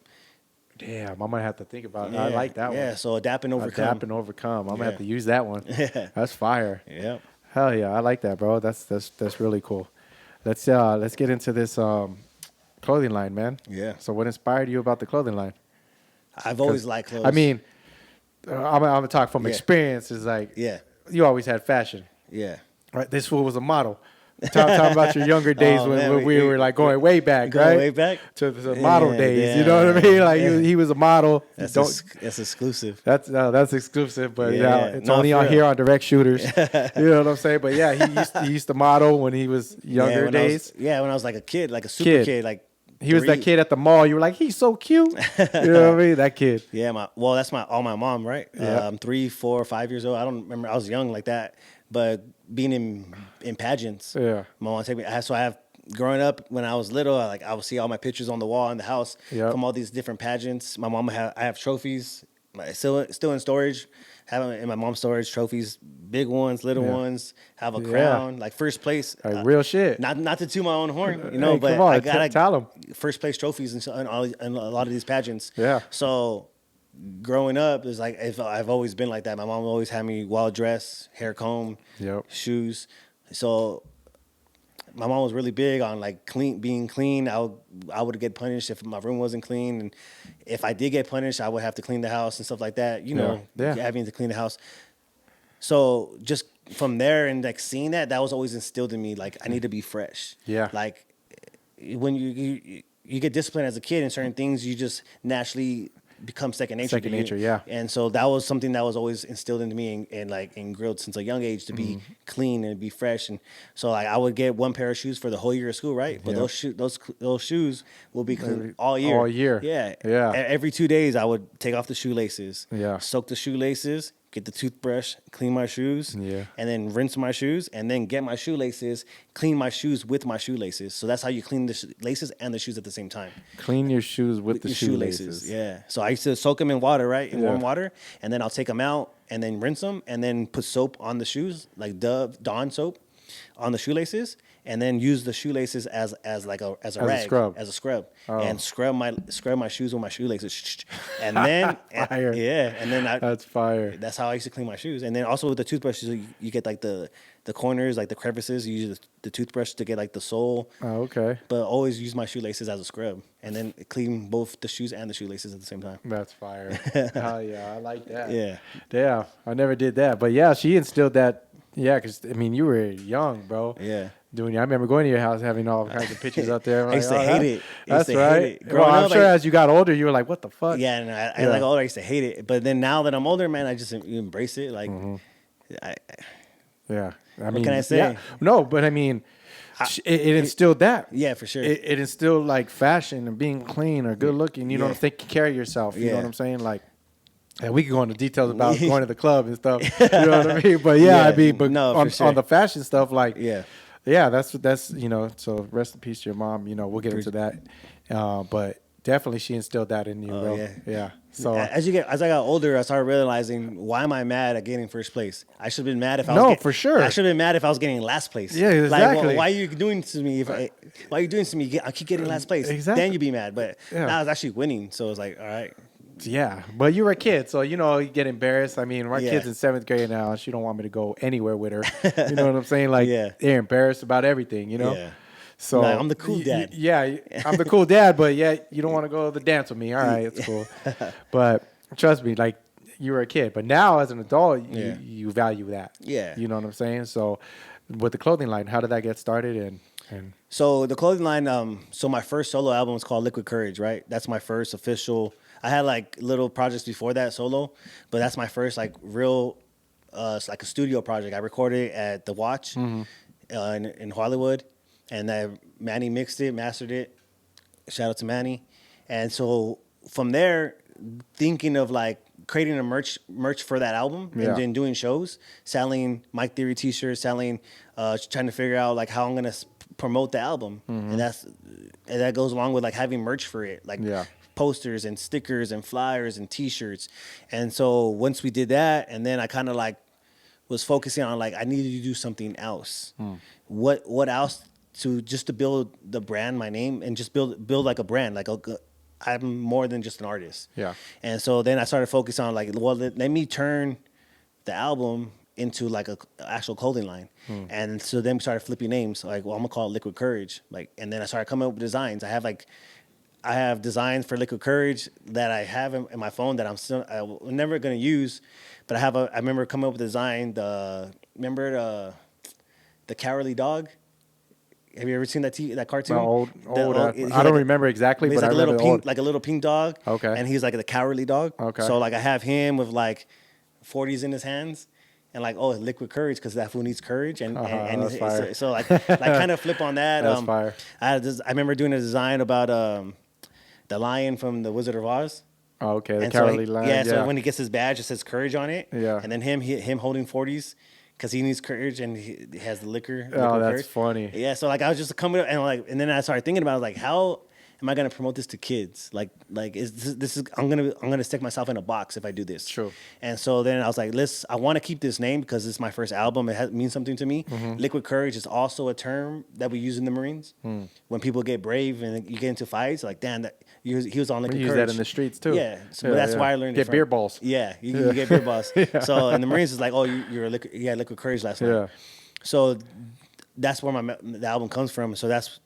Damn, I'm gonna have to think about it. Yeah, I like that one. Yeah, so adapt and overcome. Adapt and overcome. I'm gonna have Yeah. to use that one. Yeah. That's fire. Yep. Hell yeah, I like that, bro. That's really cool. Let's get into this clothing line, man. Yeah. So what inspired you about the clothing line? I've always liked clothes. I mean, I'm gonna talk from Yeah. experience. Is like, Yeah. you always had fashion, Yeah. right? This fool was a model. Talk about your younger days Oh, when, man, we were like going way back, Going right? way back? To the model Yeah, days. You know what I mean? Like yeah. he was a model. That's that's exclusive. That's exclusive, but Yeah. it's No, only for on real. here on Direct Shooters. You know what I'm saying? But yeah, he used to model when he was younger when I was- days. when I was like a kid, like a super kid, like He was that 3. kid at the mall. You were like, he's so cute. You know what I mean? That kid. Yeah, that's my mom, right? Yeah. 3, 4, 5 years old. I don't remember. I was young like that, but being in pageants. Yeah. My mom take me. So I have growing up when I was little. I would see all my pictures on the wall in the house Yep. from all these different pageants. My mom I have trophies, still in storage. Have them in my mom's storage. Trophies, big ones, little Yeah. ones. Have a Yeah. crown, like first place. Like real shit. Not to toot my own horn, Hey, but come on, I got tell 'em. first place trophies in a lot of these pageants. Yeah. So growing up is like I've always been like that. My mom always had me well dressed, hair comb, Yep. shoes. So my mom was really big on like being clean. I would get punished if my room wasn't clean, and if I did get punished, I would have to clean the house and stuff like that. You know, Yeah. having to clean the house. So just from there and like seeing that was always instilled in me. Like I need to be fresh. Yeah. Like when you get disciplined as a kid in certain things, you just naturally become second nature. Second to you. nature, yeah. And so that was something that was always instilled into me and like ingrained since a young age to be Mm-hmm. clean and be fresh. And so like I would get one pair of shoes for the whole year of school, right? But Yeah. those shoes will be clean all year. All year. Yeah. Yeah. Every 2 days I would take off the shoelaces. Yeah. Soak the shoelaces. Get the toothbrush, clean my shoes, Yeah. and then rinse my shoes, and then get my shoelaces, clean my shoes with my shoelaces. So that's how you clean the laces and the shoes at the same time. Clean your shoes with the Your shoelaces. Yeah. So I used to soak them in water, right? In Yeah. warm water, and then I'll take them out and then rinse them, and then put soap on the shoes, like Dawn soap, on the shoelaces, and then use the shoelaces as a rag, scrub. as a scrub, Oh. and scrub my shoes with my shoelaces, and then Fire. and then That's fire. that's how I used to clean my shoes. And then also with the toothbrushes, you get like the corners, like the crevices. You use the toothbrush to get like the sole, Oh, okay. but always use my shoelaces as a scrub, and then clean both the shoes and the shoelaces at the same time. That's fire. Oh yeah, I like that. Yeah. Yeah, I never did that, but yeah, she instilled that. Yeah, because I mean, you were young, bro. Yeah. I remember going to your house, having all kinds of pictures out there. I'm I used like, to oh, hate that- it. I That's used to right. hate it. Well, Growing I'm up, sure I- as you got older, you were like, what the fuck? Yeah, and Yeah. like older, I used to hate it. But then now that I'm older, man, I just embrace it. Like, Yeah. I mean, can I say? Yeah. No, but I mean, it instilled that. yeah, for sure. It instilled like fashion and being clean or good looking. You know, Yeah. taking care of yourself. You know Yeah. what I'm saying? Like, and we can go into details about going to the club and stuff. You know what I mean? But yeah, Yeah. I mean, but No, for on, sure. on the fashion stuff, like, Yeah. yeah, that's you know. So rest in peace to your mom. You know, we'll get into that. But definitely, she instilled that in you, bro. yeah. Yeah. So As I got older, I started realizing, why am I mad at getting first place? I should have been mad if I No, was for sure. I should have been mad if I was getting last place. Yeah, Like, exactly. why are you doing this to me? Why are you doing this to me? I keep getting last place. Exactly. Then you be mad. But Yeah. now I was actually winning, so it's like, all right. yeah, but you were a kid, so you know you get embarrassed. I mean, my Yeah. kid's in 7th grade now, and she don't want me to go anywhere with her. You know what I'm saying? Like, Yeah. they're embarrassed about everything. You know. Yeah. So Like, I'm the cool dad. Yeah, I'm the cool dad, but yeah, you don't want to go to the dance with me. All right, it's cool. But trust me, like you were a kid, but now as an adult, Yeah. you value that. Yeah. You know what I'm saying? So with the clothing line, how did that get started? And So the clothing line, so my first solo album was called Liquid Courage, right? That's my first official. I had like little projects before that solo, but that's my first like real, it's like a studio project. I recorded it at the Watch in Hollywood, and then Manny mixed it, mastered it. Shout out to Manny. And so from there, thinking of like creating a merch for that album Yeah. and then doing shows, selling Mike Theory t-shirts, selling, trying to figure out like how I'm gonna promote the album, and that goes along with like having merch for it, like Yeah. posters and stickers and flyers and t-shirts. And so once we did that, and then I kind of like was focusing on like I needed to do something else. What else to build the brand, my name, and just build like a brand. Like I'm more than just an artist. Yeah. And so then I started focusing on like, well, let me turn the album into like a actual clothing line. And so then we started flipping names. Like, well, I'm gonna call it Liquid Courage. Like, and then I started coming up with designs. I have designs for Liquid Courage that I have in my phone that I'm never gonna use. But I remember coming up with a design. Remember the Cowardly Dog? Have you ever seen that cartoon? Old. He I don't remember exactly, he's but I like remember like a little pink dog. Okay. And he's like the Cowardly Dog. Okay. So like I have him with like 40s in his hands. And like, oh, Liquid Courage, because that fool needs courage, and that's fire. so like kind of flip on that. That's fire. I remember doing a design about the lion from the Wizard of Oz. Oh, okay, the And Cowardly Lion. Yeah, so when he gets his badge, it says courage on it. Yeah. And then him holding 40s because he needs courage and he has the liquor. Oh, that's courage. funny. Yeah, so like I was just coming up and then I started thinking about it, I was like, how am I gonna promote this to kids? Like is this I'm gonna stick myself in a box if I do this. True. And so then I was like, I want to keep this name because it's my first album. It means something to me. Mm-hmm. Liquid Courage is also a term that we use in the Marines. When people get brave and you get into fights, like, damn, he was on Liquid We use Courage. that in the streets too. Yeah, so that's why I learned Get it from. beer balls. Yeah, you get beer balls. So in the Marines, it's like, oh, you had Liquid Courage last night. Yeah. So that's where the album comes from. So that's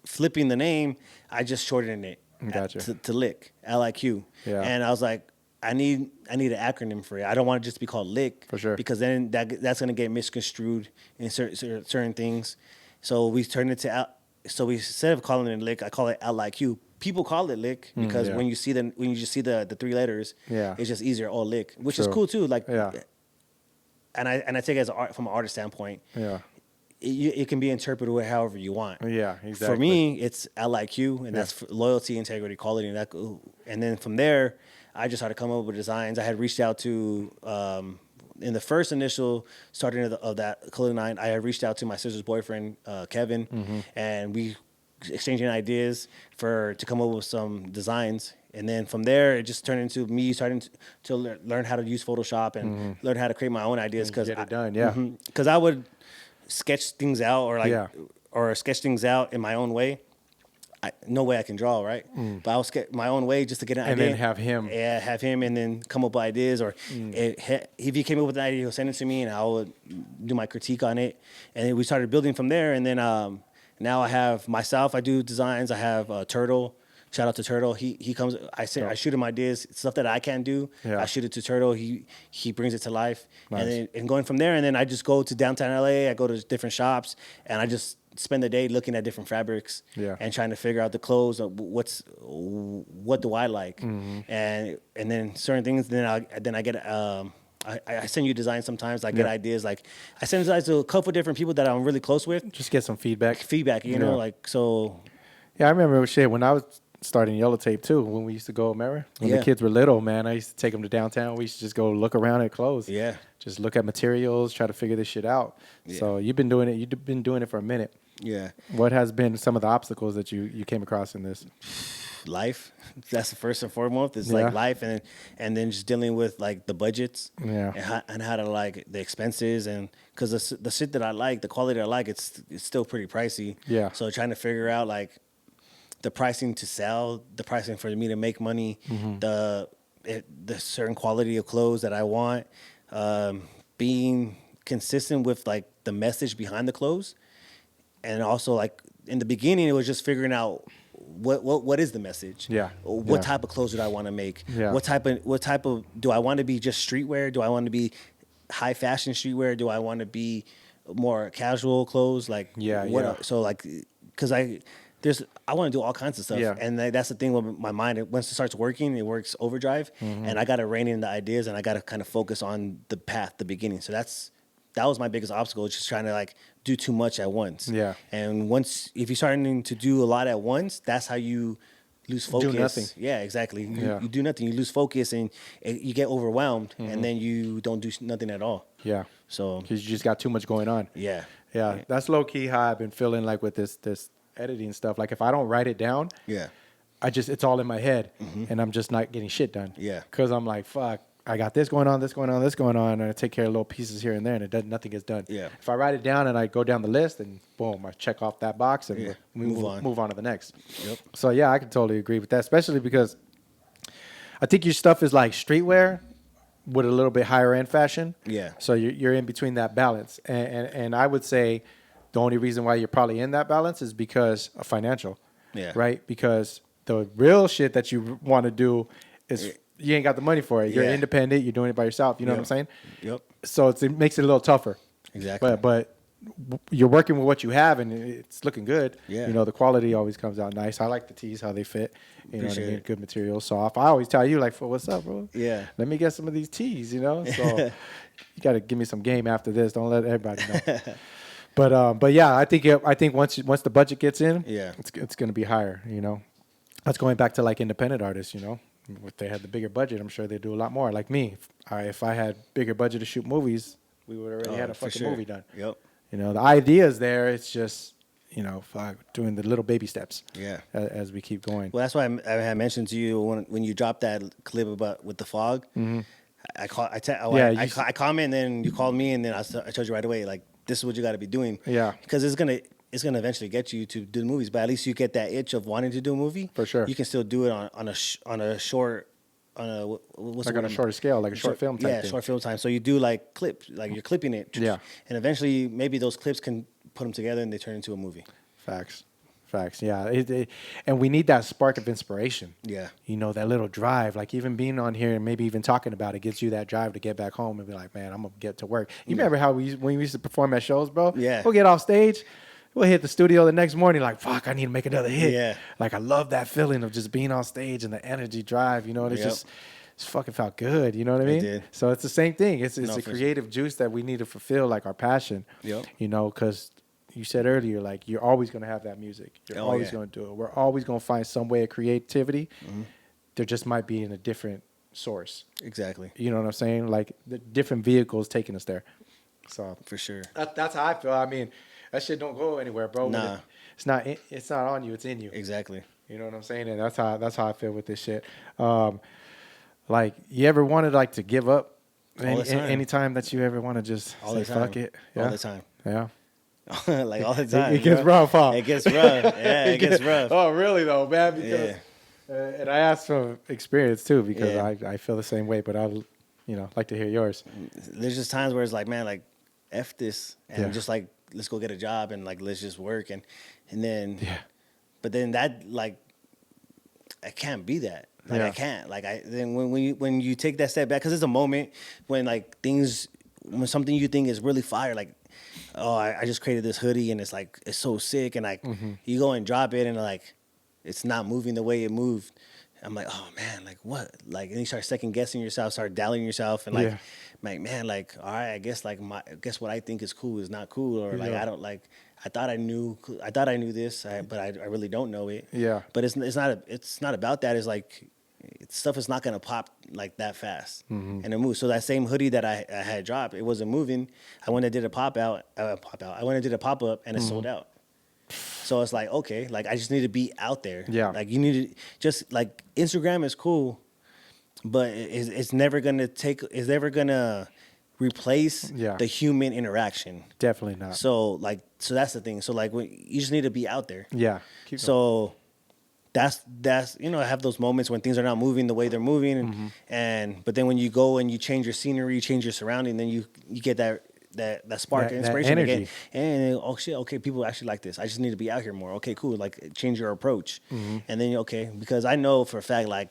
flipping the name. I just shortened it Gotcha. to Lick, L-I-Q. Yeah. And I was like, I need an acronym for it. I don't want it just to be called Lick. For sure. Because then that's going to get misconstrued in certain things. So we turned it to so we instead of calling it Lick, I call it L-I-Q. People call it Lick because yeah. when you just see the three letters, Yeah. it's just easier. Oh, Lick, which True. is cool too. Like, Yeah. And I take it as from an artist standpoint. Yeah. It can be interpreted however you want. Yeah, exactly. For me, it's LIQ, and that's for loyalty, integrity, quality, and then from there, I just started coming up with designs. I had reached out to in the first initial starting of that clothing line. I had reached out to my sister's boyfriend, Kevin, and we exchanging ideas to come up with some designs. And then from there, it just turned into me starting to learn how to use Photoshop and learn how to create my own ideas. Get it done, yeah. Because I would sketch things out or sketch things out in my own way. No way I can draw, right? But I'll sketch my own way just to get an idea. And then have him. Yeah, have him and then come up with ideas. Or if he came up with an idea, he'll send it to me and I would do my critique on it. And then we started building from there. And then now I have myself. I do designs. I have Turtle. Shout out to Turtle. He comes. I shoot him ideas, stuff that I can't do. Yeah. I shoot it to Turtle. He brings it to life. Nice. And going from there, and then I just go to downtown LA. I go to different shops, and I just spend the day looking at different fabrics. Yeah. And trying to figure out the clothes. What do I like? And then certain things. Then I get. I send you designs sometimes. I get ideas. Like I send designs to a couple different people that I'm really close with. Just get some feedback. You know, like so. Yeah, I remember when I was starting Yellow Tape too, when we used to go, remember? When the kids were little, man, I used to take them to downtown. We used to just go look around at clothes. Yeah. Just look at materials, try to figure this shit out. Yeah. So you've been doing it for a minute. Yeah. What has been some of the obstacles that you came across in this? Life. That's the first and foremost. It's like life and then just dealing with like the budgets and how to like the expenses and because the shit that I like, the quality I like, it's still pretty pricey. Yeah. So trying to figure out like the pricing to sell, the pricing for me to make money, the certain quality of clothes that I want, being consistent with like the message behind the clothes, and also like in the beginning it was just figuring out what is the message? Yeah. What type of clothes do I want to make? Yeah. What type of do I want to be just streetwear? Do I want to be high fashion streetwear? Do I want to be more casual clothes? Like so like because I want to do all kinds of stuff, and that's the thing with my mind. Once it starts working, it works overdrive, and I got to rein in the ideas, and I got to kind of focus on the path, the beginning. So that was my biggest obstacle, just trying to like do too much at once. Yeah. And if you're starting to do a lot at once, that's how you lose focus. Do nothing. Yeah, exactly. You do nothing. You lose focus, and you get overwhelmed, and then you don't do nothing at all. Yeah. So because you just got too much going on. Yeah. That's low key how I've been feeling like with this editing stuff. Like if I don't write it down, it's all in my head, and I'm just not getting shit done. Yeah. Because I'm like, fuck, I got this going on, this going on, this going on, and I take care of little pieces here and there, and nothing gets done. Yeah. If I write it down and I go down the list, and boom, I check off that box, and Yeah. we move on to the next. Yep. So yeah, I can totally agree with that, especially because I think your stuff is like streetwear with a little bit higher end fashion. Yeah. So you're in between that balance, and I would say the only reason why you're probably in that balance is because of financial. Yeah. Right. Because the real shit that you want to do is you ain't got the money for it. You're Yeah. independent. You're doing it by yourself. You know what I'm saying? Yep. So it makes it a little tougher. Exactly. But you're working with what you have, and it's looking good. Yeah. You know, the quality always comes out nice. I like the tees, how they fit. You know what I Appreciate mean? it. Good material, soft. I always tell you, like, what's up, bro? Yeah. Let me get some of these tees, you know? So you got to give me some game after this. Don't let everybody know. But yeah, I think once the budget gets in, Yeah. it's going to be higher, you know? That's going back to, like, independent artists, you know? If they had the bigger budget, I'm sure they'd do a lot more. Like me, if I had bigger budget to shoot movies, we would already had a for fucking sure. movie done. Yep. You know, the idea is there. It's just, you know, doing the little baby steps. Yeah. As we keep going. Well, that's why I had mentioned to you when you dropped that clip about with the fog. Mm-hmm. I comment, and then you called me, and then I told you right away, like, this is what you got to be doing. Yeah. Because it's gonna eventually get you to do the movies, but at least you get that itch of wanting to do a movie. For sure. You can still do it on a short, what's Like the on word? a shorter scale, like a short film type thing. short film time. So you do like clips, like you're clipping it. Yeah. And eventually, maybe those clips can put them together and they turn into a movie. Facts. Yeah. And we need that spark of inspiration. Yeah. You know, that little drive, like even being on here and maybe even talking about it gives you that drive to get back home and be like, man, I'm going to get to work. You remember how when we used to perform at shows, bro? Yeah. We'll get off stage. We'll hit the studio the next morning like, fuck, I need to make another hit. Yeah. Like, I love that feeling of just being on stage and the energy drive, you know, and it's fucking felt good. You know what I mean? did. So it's the same thing. It's No, a for creative juice that we need to fulfill, like our passion. Yep. You know, because you said earlier, like, you're always going to have that music. You're Oh, always yeah. going to do it. We're always going to find some way of creativity. Mm-hmm. There just might be in a different source. Exactly. You know what I'm saying? Like, the different vehicles taking us there. So For sure. that's how I feel. I mean, that shit don't go anywhere, bro. Nah. It's not on you. It's in you. Exactly. You know what I'm saying? And that's how I feel with this shit. Like, you ever wanted like to give up? All the time. Anytime that you ever want to just All say the time. fuck it? Yeah? All the time. Yeah. Like all the time. It gets bro. rough, huh? It gets rough. Yeah, it gets rough. Oh, really though, man? Because, and I asked from experience too, because Yeah. I feel the same way. But I'd, like to hear yours. There's just times where it's like, man, like, F this. And Yeah. just like, let's go get a job and like, let's just work. And then, Yeah. but then that, like, I can't be that. Like, Yeah. I can't. Like, then when you take that step back, because it's a moment when like when something you think is really fire, like, oh, I just created this hoodie and it's like, it's so sick. And like, you go and drop it and like, it's not moving the way it moved. I'm like, oh man, like what? Like, and you start second guessing yourself, start doubting yourself, and like, Yeah. like man, like, all right, I guess what I think is cool is not cool, or like, Yeah. I don't like. I thought I knew this, but I really don't know it. Yeah. But it's not about that. It's like, stuff is not gonna pop like that fast and it moves. So that same hoodie that I had dropped, it wasn't moving. I went and did a pop out. I went and did a pop up, and it sold out. So it's like, okay, like I just need to be out there. Yeah. Like you need to just like, Instagram is cool, but it's never gonna replace Yeah. the human interaction. Definitely not. So that's the thing. So like, you just need to be out there. Yeah. Keep going. So that's I have those moments when things are not moving the way they're moving, but then when you go and you change your scenery, change your surrounding, then you get that spark That of inspiration again. energy. And oh shit, okay, people actually like this. I just need to be out here more. Okay, cool. Like, change your approach, and then because I know for a fact, like,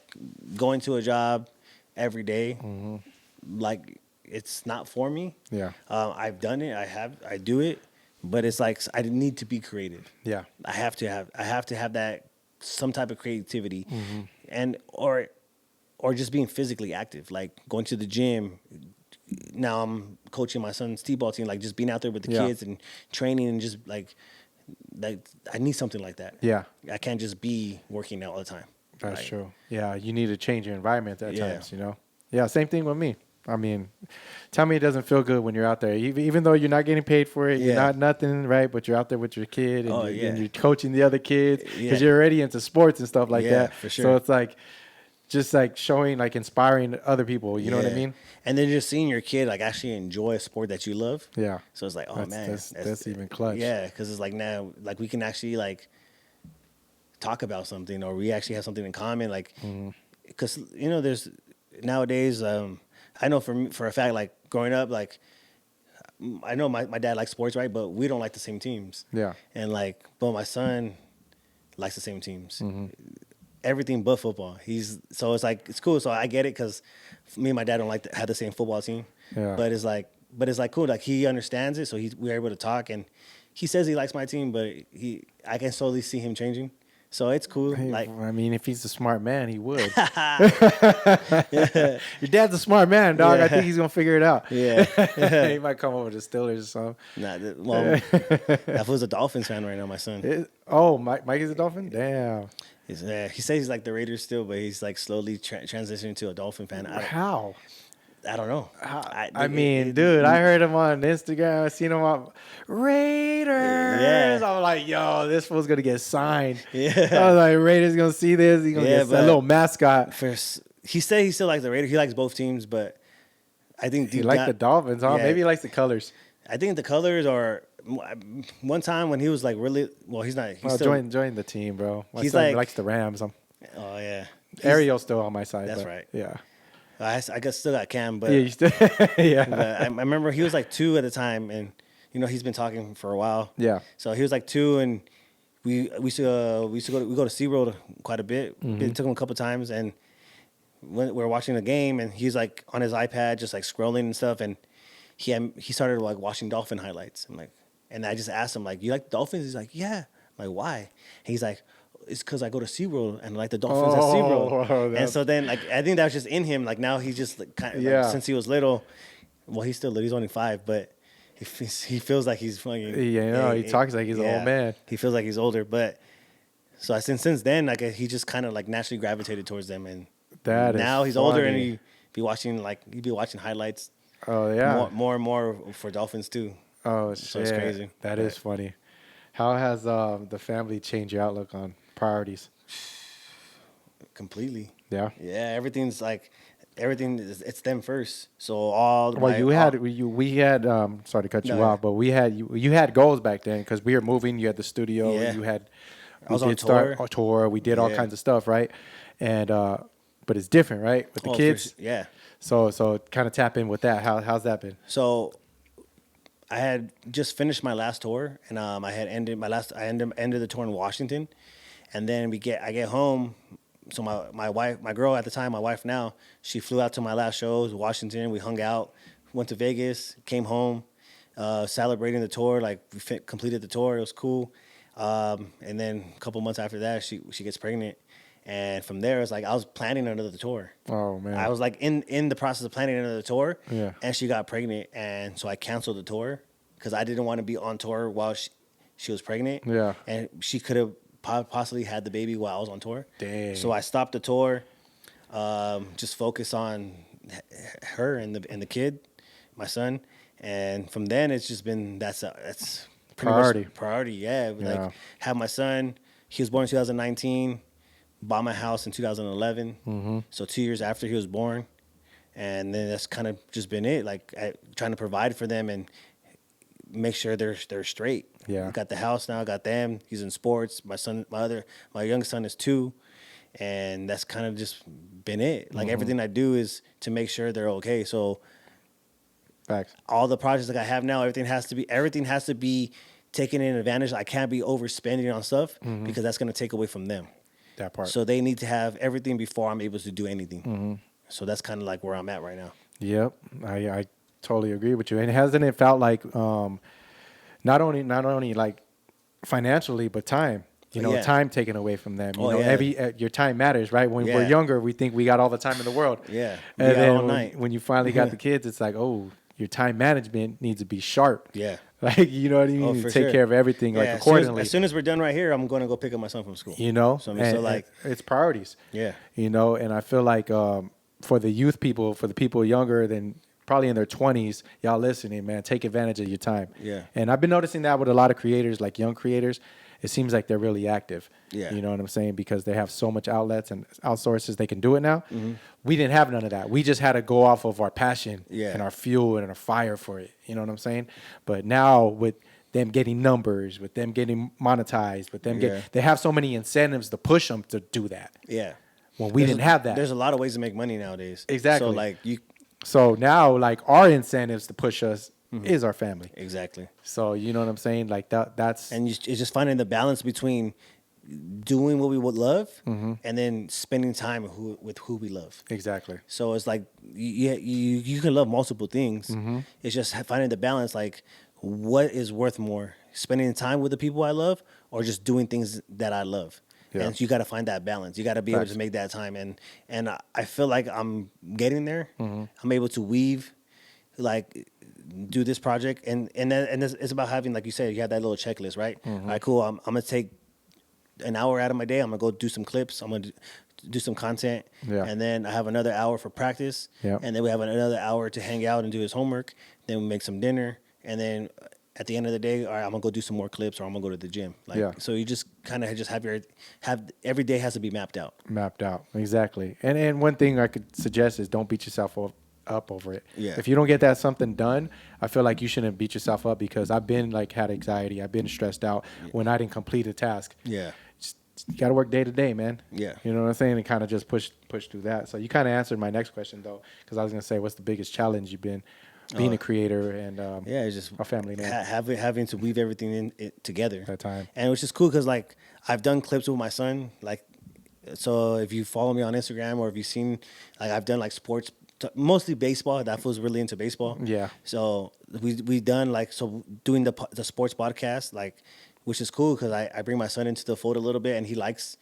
going to a job every day, like, it's not for me. Yeah. I've done it. I do it, but it's like, I need to be creative. Yeah. I have to have that, some type of creativity, and or just being physically active, like going to the gym. Now I'm coaching my son's t-ball team, like just being out there with the Yeah. kids and training, and just like I need something like that. Yeah. I can't just be working out all the time. That's Like, true. Yeah, you need to change your environment at Yeah. times, Yeah, same thing with me. I mean, tell me it doesn't feel good when you're out there, even though you're not getting paid for it, you're Yeah. not nothing, right? But you're out there with your kid, and, Oh, and yeah. you're coaching the other kids because Yeah. you're already into sports and stuff like Yeah, that. for sure. So it's like, just like showing, like inspiring other people. You know what I Yeah. mean? And then just seeing your kid like actually enjoy a sport that you love. Yeah. So it's like, oh man, That's even clutch. Yeah, because it's like now, like we can actually like talk about something, or we actually have something in common. Like, because there's nowadays. I know for a fact, like growing up, like I know my dad likes sports, right? But we don't like the same teams. Yeah. And like, but my son likes the same teams. Everything but football. So it's like it's cool. So I get it because me and my dad don't like to have the same football team. Yeah. But it's like cool. Like he understands it, so we're able to talk, and he says he likes my team, but I can slowly see him changing. So it's cool. Hey, Like I mean, if he's a smart man, he would. Your dad's a smart man, dog. Yeah. I think he's gonna figure it out. Yeah. He might come over to Steelers or something. That was a Dolphins fan right now. My son. Mike is a Dolphin. Damn. He says he's like the Raiders still, but he's like slowly transitioning to a Dolphin fan. How? I don't know. I mean, dude, I heard him on Instagram. I seen him on Raiders. Yeah. I'm like, yo, this fool's gonna get signed. Yeah. I was like, Raiders gonna see this. He's gonna get a little mascot. He said he still likes the Raiders. He likes both teams, but I think He likes the Dolphins, huh? Yeah. Maybe he likes the colors. I think the colors are. One time when he was like really he's not. He's still, join the team, bro. My He's son like- likes the Rams. Oh yeah. Ariel's still on my side. That's but, right. Yeah. I guess still got Cam, but Yeah. You still, yeah. but I remember he was like 2 at the time, and he's been talking for a while. Yeah. So he was like 2, and we used to go to SeaWorld quite a bit. It took him a couple times, and when we were watching the game, and he's like on his iPad just like scrolling and stuff, and he started like watching dolphin highlights. And I just asked him like, "You like Dolphins?" He's like, "Yeah." I'm like, "Why?" And he's like, "It's because I go to SeaWorld and like the dolphins at SeaWorld." And so then like I think that was just in him. Like now he just like, kind of Yeah. since he was little. Well, he's still little. He's only 5, but he feels like he's fucking. Yeah, he talks like he's an old man. He feels like he's older, but so since then, like he just kind of like naturally gravitated towards them, and now he's older and he'd be watching highlights. Oh yeah. More and more for Dolphins too. Oh So shit. it's crazy. That is funny. How has the family changed your outlook on priorities? Completely. Yeah. Yeah, it's them first. So all Well, we had sorry to cut you No, off, but you had goals back then because we were moving. You had the studio. Yeah. You had. I was we on did start tour. a tour. We did all Yeah. kinds of stuff, right? And but it's different, right? With the kids. Yeah. So kind of tap in with that. How's that been? So I had just finished my last tour, and I had ended the tour in Washington, and then I get home. So my wife, my girl at the time, my wife now, she flew out to my last shows, Washington. We hung out, went to Vegas, came home, celebrating the tour. Like we completed the tour, it was cool. And then a couple months after that, she gets pregnant, and from there it's like I was planning another tour. Oh man. I was like in the process of planning another tour, Yeah. and she got pregnant, and so I canceled the tour because I didn't want to be on tour while she was pregnant. Yeah. And she could have possibly had the baby while I was on tour. Dang. So I stopped the tour, just focus on her and the kid, my son, and from then it's just been that's pretty Priority. much priority. Yeah. Yeah. Like have my son. He was born in 2019. Bought my house in 2011. Mm-hmm. So 2 years after he was born, and then that's kind of just been it. Like trying to provide for them and make sure they're straight. Yeah. Got the house now. Got them. He's in sports. My youngest son is 2, and that's kind of just been it. Like everything I do is to make sure they're okay. So Facts. all the projects that I have now, everything has to be taken in advantage. I can't be overspending on stuff because that's going to take away from them. That part. So they need to have everything before I'm able to do anything. So that's kind of like where I'm at right now. Yep, I totally agree with you. And hasn't it felt like not only like financially, but time? Yeah. Time taken away from them. Oh, yeah. Your time matters, right? When we're Yeah. younger, we think we got all the time in the world. Yeah. And We got then all when, night. when you finally got the kids, it's like, oh, your time management needs to be sharp. Yeah. Like, you know what I mean? Oh, You for take sure. care of everything like Yeah, accordingly. As soon as we're done right here, I'm going to go pick up my son from school. So like, it's priorities. yeah. And I feel like for the youth people, for the people younger than probably in their 20s, y'all listening, man, take advantage of your time. Yeah. And I've been noticing that with a lot of creators, like young creators. it seems like they're really active. Yeah. You know what I'm saying? Because they have so much outlets and outsources they can do it now. We didn't have none of that. We just had to go off of our passion Yeah. and our fuel and our fire for it. You know what I'm saying? But now with them getting numbers, with them getting monetized, with them Yeah. they have so many incentives to push them to do that. Yeah. When we didn't have that. There's a lot of ways to make money nowadays. Exactly. So like you. So now, like, our incentives to push us is our family. Exactly. So you know what I'm saying? Like that's And it's just finding the balance between doing what we would love and then spending time with who we love. exactly. So it's like you can love multiple things. It's just finding the balance. Like, what is worth more, spending time with the people I love, or just doing things that I love? Yeah. And you got to find that balance. You got to be able Facts. to make that time. And I feel like I'm getting there. I'm able to weave, like, do this project, and it's about having, like you said, you have that little checklist, right? All right, cool. I'm gonna take an hour out of my day. I'm gonna go do some clips. I'm gonna do some content, Yeah. and then I have another hour for practice, Yeah. and then we have another hour to hang out and do his homework. Then we make some dinner, and then at the end of the day, all right, I'm gonna go do some more clips, or I'm gonna go to the gym. Like, Yeah. so you just kind of just have every day has to be mapped out. Mapped out. Exactly. And one thing I could suggest is don't beat yourself up over it. Yeah. If you don't get that something done, I feel like you shouldn't beat yourself up, because I've been like had anxiety. I've been stressed out when I didn't complete a task. Yeah. You got to work day to day, man. Yeah. You know what I'm saying? And kind of just push through that. So you kind of answered my next question, though, because I was going to say, what's the biggest challenge you've been being a creator and Yeah, it's just a family man? having to weave everything in it together That time. and which is cool because like I've done clips with my son. Like, so if you follow me on Instagram or if you've seen, like, I've done like sports, mostly baseball. That was really into baseball. Yeah. So we done like, so doing the sports podcast, like, which is cool because I bring my son into the fold a little bit and he likes.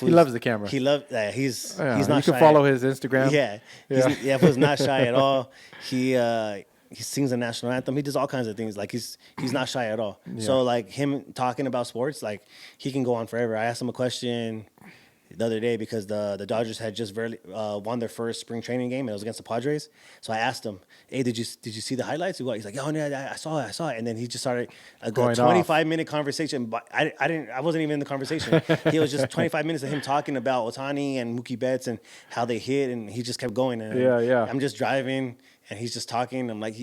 He loves the camera. He loves. He's Yeah, he's not. you shy can follow his Instagram. Yeah, Yeah. He's not shy at all. He sings the national anthem. He does all kinds of things. Like he's not shy at all. So like him talking about sports, like he can go on forever. I asked him a question the other day because the Dodgers had just won their first spring training game and it was against the Padres. So I asked him, "Hey, did you see the highlights?" He's like, "Oh no, I saw it." And then he just started a Going 25-minute conversation. But I wasn't even in the conversation. He was just 25 minutes of him talking about Ohtani and Mookie Betts and how they hit, and he just kept going. And Yeah. I'm just driving and he's just talking. I'm like,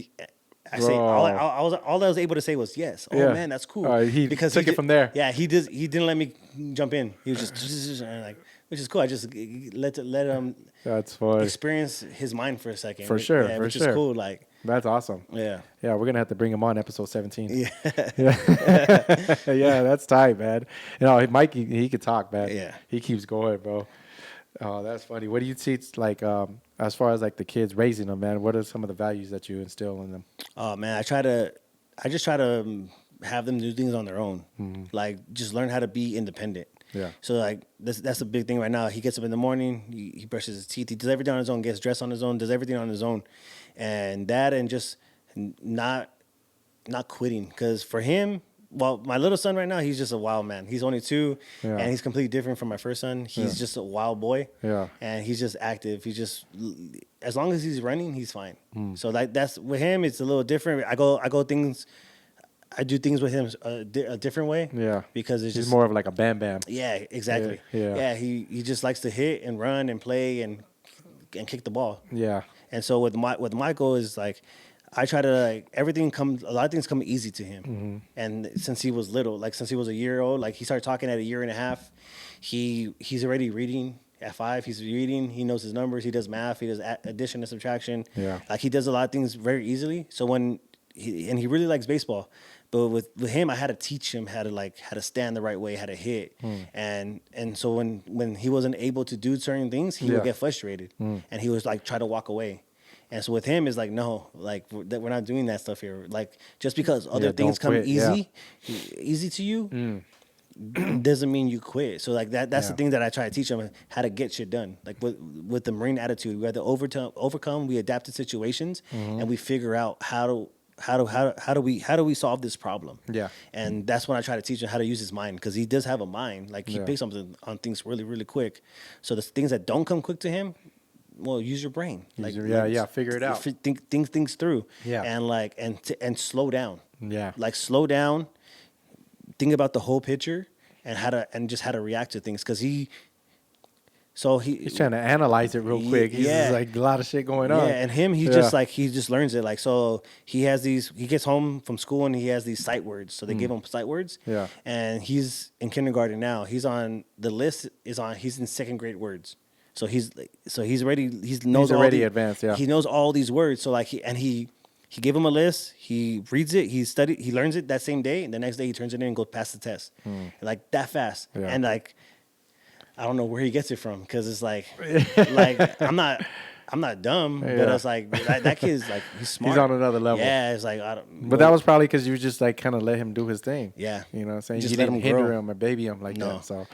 I Bro. say all I was able to say was yes. Oh Yeah. man, that's cool. He because took it from there. Yeah, he didn't let me jump in. He was just and like, which is cool. I just let him That's funny. experience his mind for a second. For sure, yeah, for which sure. is cool. Like, That's awesome. yeah, Yeah, we're gonna have to bring him on episode 17. yeah, Yeah, that's tight, man. You know, Mike, he could talk, man. Yeah. He keeps going, bro. Oh, that's funny. What do you teach, like, as far as like the kids raising them, man? What are some of the values that you instill in them? Oh man, I just try to have them do things on their own. Like, just learn how to be independent. Yeah. So like that's a big thing right now. He gets up in the morning, he brushes his teeth, he does everything on his own, gets dressed on his own, does everything on his own, and just not quitting. Because for him, well, my little son right now, he's just a wild man. He's only 2, Yeah. and he's completely different from my first son. He's just a wild boy. Yeah. And he's just active. He's just, as long as he's running, he's fine. So like that's with him, it's a little different. I do things with him a different way. Yeah. Because it's He's just more of like a bam bam. yeah, exactly. Yeah. He just likes to hit and run and play and kick the ball. Yeah. And so with Michael is like, I try to like a lot of things come easy to him. And since he was little, like since he was a year old, like he started talking at a year and a half. He's already reading at 5. He's reading. He knows his numbers. He does math. He does addition and subtraction. Yeah. Like he does a lot of things very easily. So he really likes baseball. But with him, I had to teach him how to stand the right way, how to hit, and so when he wasn't able to do certain things, he would get frustrated, and he was like try to walk away. And so with him, it's like no, like we're not doing that stuff here. Like just because other things don't come quit, easy to you, doesn't mean you quit. So like that's the thing that I try to teach him, how to get shit done. Like with the Marine attitude, we had to overcome. We adapt to situations, and we figure out how do we solve this problem? Yeah. And that's when I try to teach him how to use his mind, because he does have a mind. Like he picks something on things really, really quick. So the things that don't come quick to him, well, use your brain. Figure it out. Think things through. Yeah. And and slow down. Yeah. Like slow down. think about the whole picture and just how to react to things because he's trying to analyze it real quick. He's just like a lot of shit going on. Yeah, and he just learns it. Like, so he gets home from school and he has these sight words. So they give him sight words. Yeah. And he's in kindergarten now. He's in second grade words. So he's already advanced. Yeah. He knows all these words. So like he gave him a list. He reads it. He learns it that same day. And the next day he turns it in and goes past the test. Like that fast. Yeah. And like, I don't know where he gets it from because it's like I'm not dumb, but it's like that kid's like he's smart. He's on another level. Yeah, it's like But that was probably because you just like kind of let him do his thing. Yeah, you know what I'm saying. Just you let didn't him hinder grow. him or baby him like that. So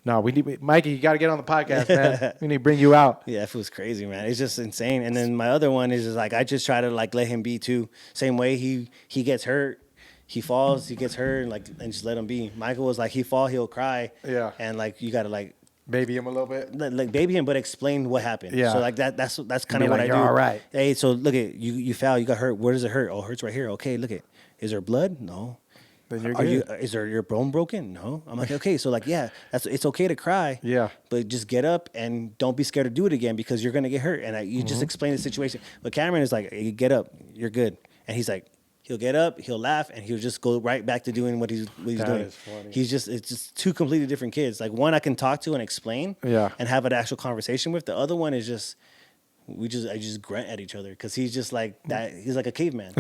no, we need Mikey. You got to get on the podcast, man. We need to bring you out. Yeah, it was crazy, man. It's just insane. And then my other one is just like I just try to like let him be too. Same way he gets hurt. He falls, he gets hurt, and just let him be. Michael was like, he fall, he'll cry. Yeah. And like you gotta like baby him a little bit. Like baby him, but explain what happened. Yeah. So like that's kind of Be what like, I do. "You're all right." Hey, so look at you foul, you got hurt. Where does it hurt? Oh, it hurts right here. Okay, look at. Is there blood? No. Then you're Are good. is there your bone broken? No. I'm like, okay, so like it's okay to cry. Yeah. But just get up and don't be scared to do it again because you're gonna get hurt. And you just explain the situation. But Cameron is like, hey, get up, you're good. And he's like, he'll get up, he'll laugh, and he'll just go right back to doing what he's doing. Is funny. It's just two completely different kids. Like one I can talk to and explain, and have an actual conversation with. The other one is just I just grunt at each other because he's just like that. He's like a caveman.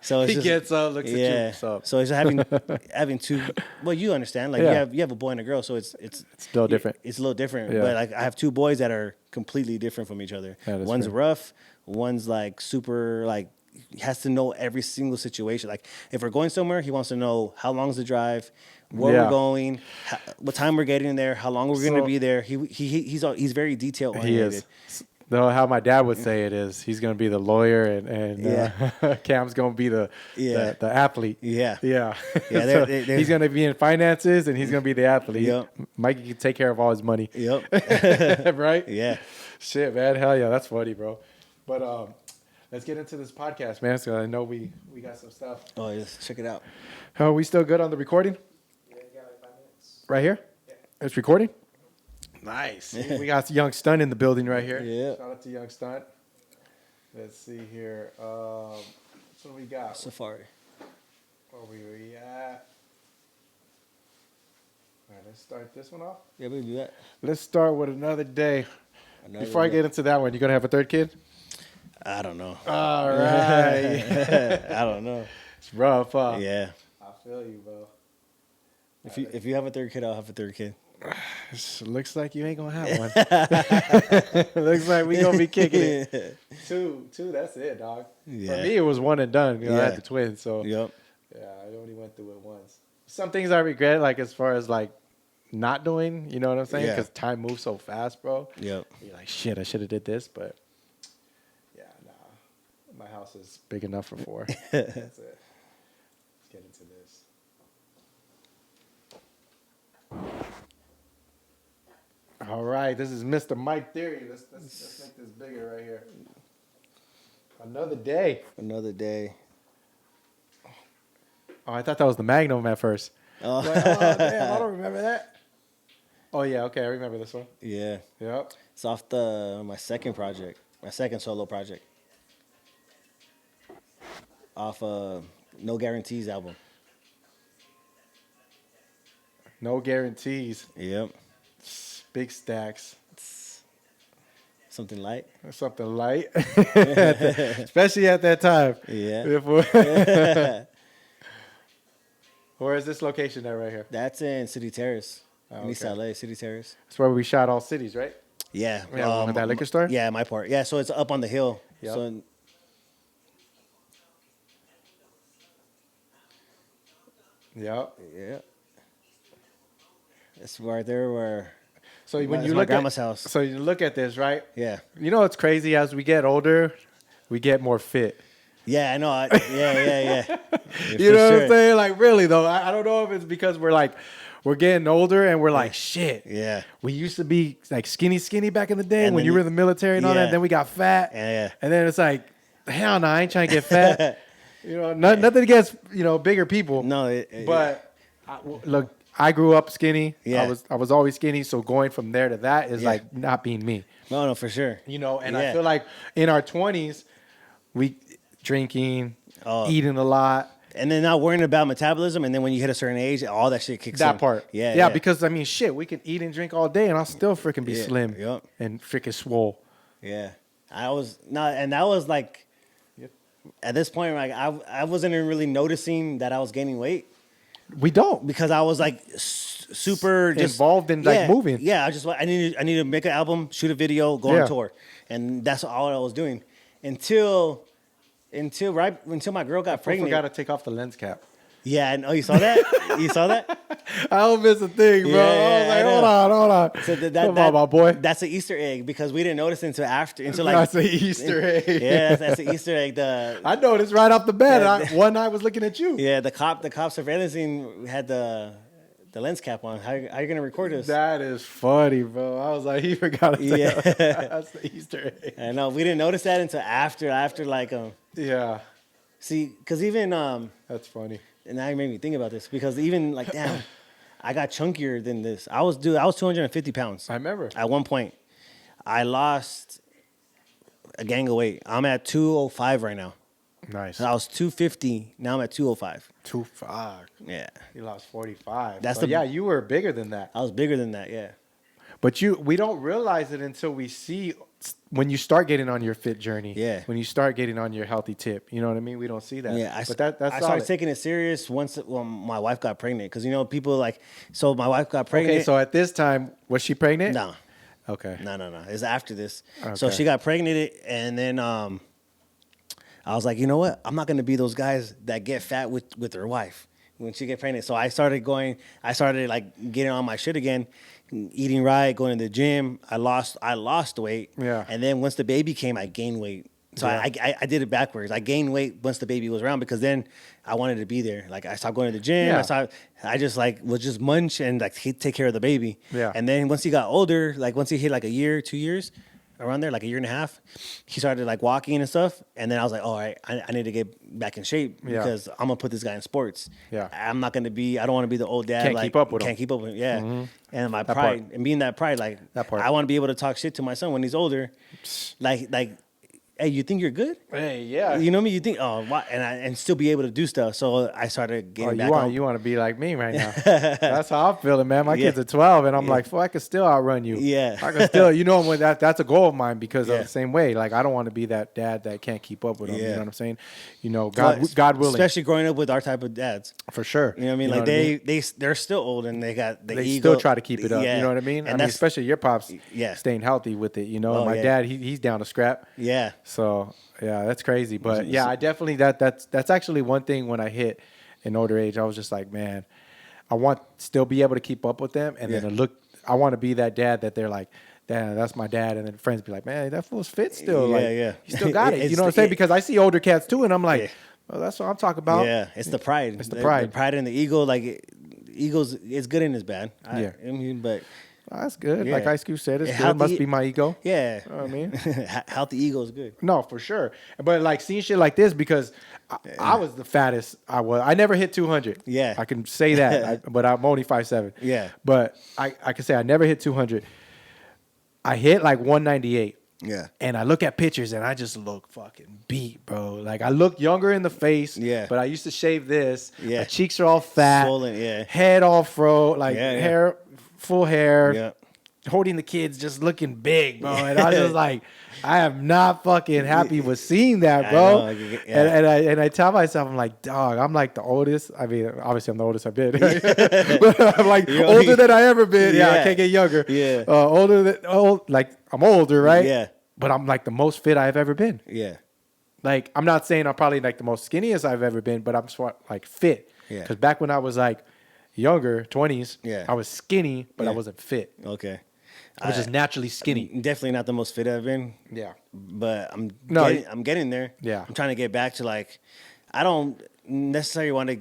So it's He gets up, looks at you. What's up? So it's having two. Well, you understand. Like you have a boy and a girl, so it's still different. It's a little different. Yeah. But like I have two boys that are completely different from each other. One's fair. rough. One's like super like. He has to know every single situation. Like if we're going somewhere, he wants to know how long is the drive, where we're going, what time we're getting there, how long we're going to be there. He's very detail oriented. He is. Though how my dad would say it is, he's going to be the lawyer and Cam's going to be the athlete. Yeah. Yeah. Yeah. So he's going to be in finances and he's going to be the athlete. Yep. Mikey can take care of all his money. Yep. Right? Yeah. Shit, man. Hell yeah. That's funny, bro. But let's get into this podcast, man. So I know we got some stuff. Oh, yes. Check it out. Are we still good on the recording? Yeah, you got like 5 minutes. Right here? Yeah. It's recording? Nice. We got Young Stunt in the building right here. Yeah. Shout out to Young Stunt. Let's see here. What do we got? Safari. Where we at? All right, let's start this one off. Yeah, we can do that. Let's start with another day. Before I get into that one, you going to have a third kid? I don't know. All right. I don't know. It's rough, huh? Yeah. I feel you, bro. If you have a third kid, I'll have a third kid. Looks like you ain't gonna have one. Looks like we gonna be kicking it. Two, that's it, dog. Yeah. For me, it was one and done. I had the twins, so Yep. yeah, I only went through it once. Some things I regret, like as far as like not doing, you know what I'm saying? Yeah. Because time moves so fast, bro. Yep. You're like, shit, I should have did this, but yeah, nah. My house is big enough for 4. That's it. Let's get into this. All right, this is Mr. Mike Theory. Let's make this bigger right here. Another day. Another day. Oh, I thought that was the Magnum at first. Oh. Like, oh damn, I don't remember that. Oh yeah, okay, I remember this one. Yeah. Yep. It's off my second solo project. Off No Guarantees album. No guarantees. Yep. Big stacks. Something light. Something light. Especially at that time. Yeah. Where is this location at right here? That's in City Terrace. Oh, In East okay. LA, City Terrace. That's where we shot All Cities, right? Yeah. Yeah, one at that liquor store? Yeah, my part. Yeah, so it's up on the hill. Yep. So Yep. yeah. It's right there where So when it's you my look grandma's at house. So you look at this, right? Yeah. You know what's crazy? As we get older, we get more fit. Yeah, I know. Yeah. You know what I'm saying? Like really though, I don't know if it's because we're getting older and we're like, shit. Yeah. We used to be like skinny back in the day And when then you were in the military and all yeah. that. Then we got fat. Yeah. And then it's like, hell no, I ain't trying to get fat. You know, nothing against, bigger people. No, but Look, I grew up skinny. Yeah. I was always skinny. So going from there to that is like not being me. No, for sure. You know, and I Yeah. feel like in our 20s, we drinking, Oh. eating a lot. And then not worrying about metabolism, and then when you hit a certain age, all that shit kicks in. That part. Yeah. Because I mean, shit, we can eat and drink all day and I'll still freaking be Yeah, slim yep. and freaking swole. Yeah, I was not, and that was like, at this point, like I wasn't even really noticing that I was gaining weight We don't. because I was like super just Involved in, like, moving. Yeah, I need to make an album, shoot a video, go Yeah. on tour, and that's all I was doing until my girl got I pregnant. forgot to take off the lens cap. Yeah, I know. You saw that? You saw that? I don't miss a thing, bro. Yeah, I was like, I know. hold on. So Come on, my boy. That's an Easter egg because we didn't notice until like That's an Easter egg. Yeah, that's an Easter egg. I noticed right off the bat. Yeah. One night I was looking at you. Yeah, the cop surveillancing had the lens cap on. How you gonna record this? That is funny, bro. I was like, he forgot to Yeah. take That's the Easter egg. I know we didn't notice that until after like Yeah, see, because even that's funny. and now you made me think about this because even like damn, I got chunkier than this. I was 250 pounds I remember. at one point. I lost a gang of weight. I'm at 205 right now. Nice. I was 250. Now I'm at 205. 2.5. Yeah, You lost 45. That's So, the- yeah, you were bigger than that. I was bigger than that. Yeah. But we don't realize it until we see when you start getting on your fit journey. Yeah. When you start getting on your healthy tip. You know what I mean? We don't see that. Yeah, but that's I started solid. taking it serious once my wife got pregnant because people like so my wife got pregnant. Okay, so at this time, was she pregnant? no, Okay. no, it's after this. So Okay. she got pregnant, and then I was like, you know what? I'm not gonna be those guys that get fat with their wife when she get pregnant. So I started like getting on my shit again, eating right, going to the gym. I lost weight. Yeah. And then once the baby came, I gained weight. So Yeah. I did it backwards. I gained weight once the baby was around because then I wanted to be there. Like I stopped going to the gym. Yeah. I just like was just munch and like take care of the baby. Yeah. And then once he got older, like once he hit like a year, 2 years, around there, like a year and a half, he started like walking and stuff. And then I was like, all right, I need to get back in shape Yeah. because I'm gonna put this guy in sports. Yeah. I don't want to be the old dad. Can't like, keep up with him. Can't keep up with him. Yeah. And my That pride part. and being that pride, like That part. I want to be able to talk shit to my son when he's older. Like, hey, you think you're good? Hey, yeah. You know me? You think, oh, why? And still be able to do stuff. So I started getting back on. You want to be like me right now. That's how I'm feeling, man. My kids are 12, and I'm like, fuck, I can still outrun you. Yeah. I can still, when that's a goal of mine because Yeah. of the same way. Like, I don't want to be that dad that can't keep up with them. You Yeah. know what I'm saying? God But willing. Especially growing up with our type of dads. For sure. You know what I mean? Like they're still old and they got the They ego. still try to keep it up. Yeah. You know what I mean? And I mean, that's, especially your pops Yeah. staying healthy with it. Oh, My yeah. dad, he's down to scrap. yeah. So yeah, that's crazy. But yeah, I definitely that's actually one thing when I hit an older age, I was just like, man, I want still be able to keep up with them, and Yeah. then I want to be that dad that they're like, damn, that's my dad, and then friends be like, man, that fool's fit still. Yeah, like, yeah. he still got it. It's You know what I'm saying? Because I see older cats too, and I'm like, Yeah. well, that's what I'm talking about. Yeah, it's the pride. It's the pride. The pride and the ego. Like, ego's it's good and it's bad. Yeah. I mean, but Oh, that's good. Yeah. Like Ice Cube said, it's Yeah, good. healthy- Must be my ego. yeah, You know what I mean? healthy ego is good. No, for sure. But like seeing shit like this because I was the fattest I was. I never hit 200. Yeah. I can say that. But I'm only 5'7". Yeah. But I can say I never hit 200. I hit like 198. Yeah. And I look at pictures and I just look fucking beat, bro. Like I look younger in the face. Yeah. But I used to shave this. Yeah. My cheeks are all fat. Swollen, yeah. Head all fro. Like Yeah, yeah. hair, full hair. Yeah. Holding the kids, just looking big, bro. And I was like, I am not fucking happy with seeing that, bro. I know, yeah. And I tell myself, I'm like, dog, I'm like the oldest. I mean, obviously I'm the oldest I've been. But I'm like You're older only- than I ever been. Yeah, I Yeah. can't get younger. Yeah. Like I'm older, right? Yeah. But I'm like the most fit I've ever been. Yeah. Like I'm not saying I'm probably like the most skinniest I've ever been, but I'm like fit. Yeah. Because back when I was like younger, 20s, Yeah. I was skinny, but I Yeah. wasn't fit. Okay. I was just naturally skinny. Definitely not the most fit I've been, Yeah. but I'm No, I'm getting there. Yeah. I'm trying to get back to like, I don't necessarily want to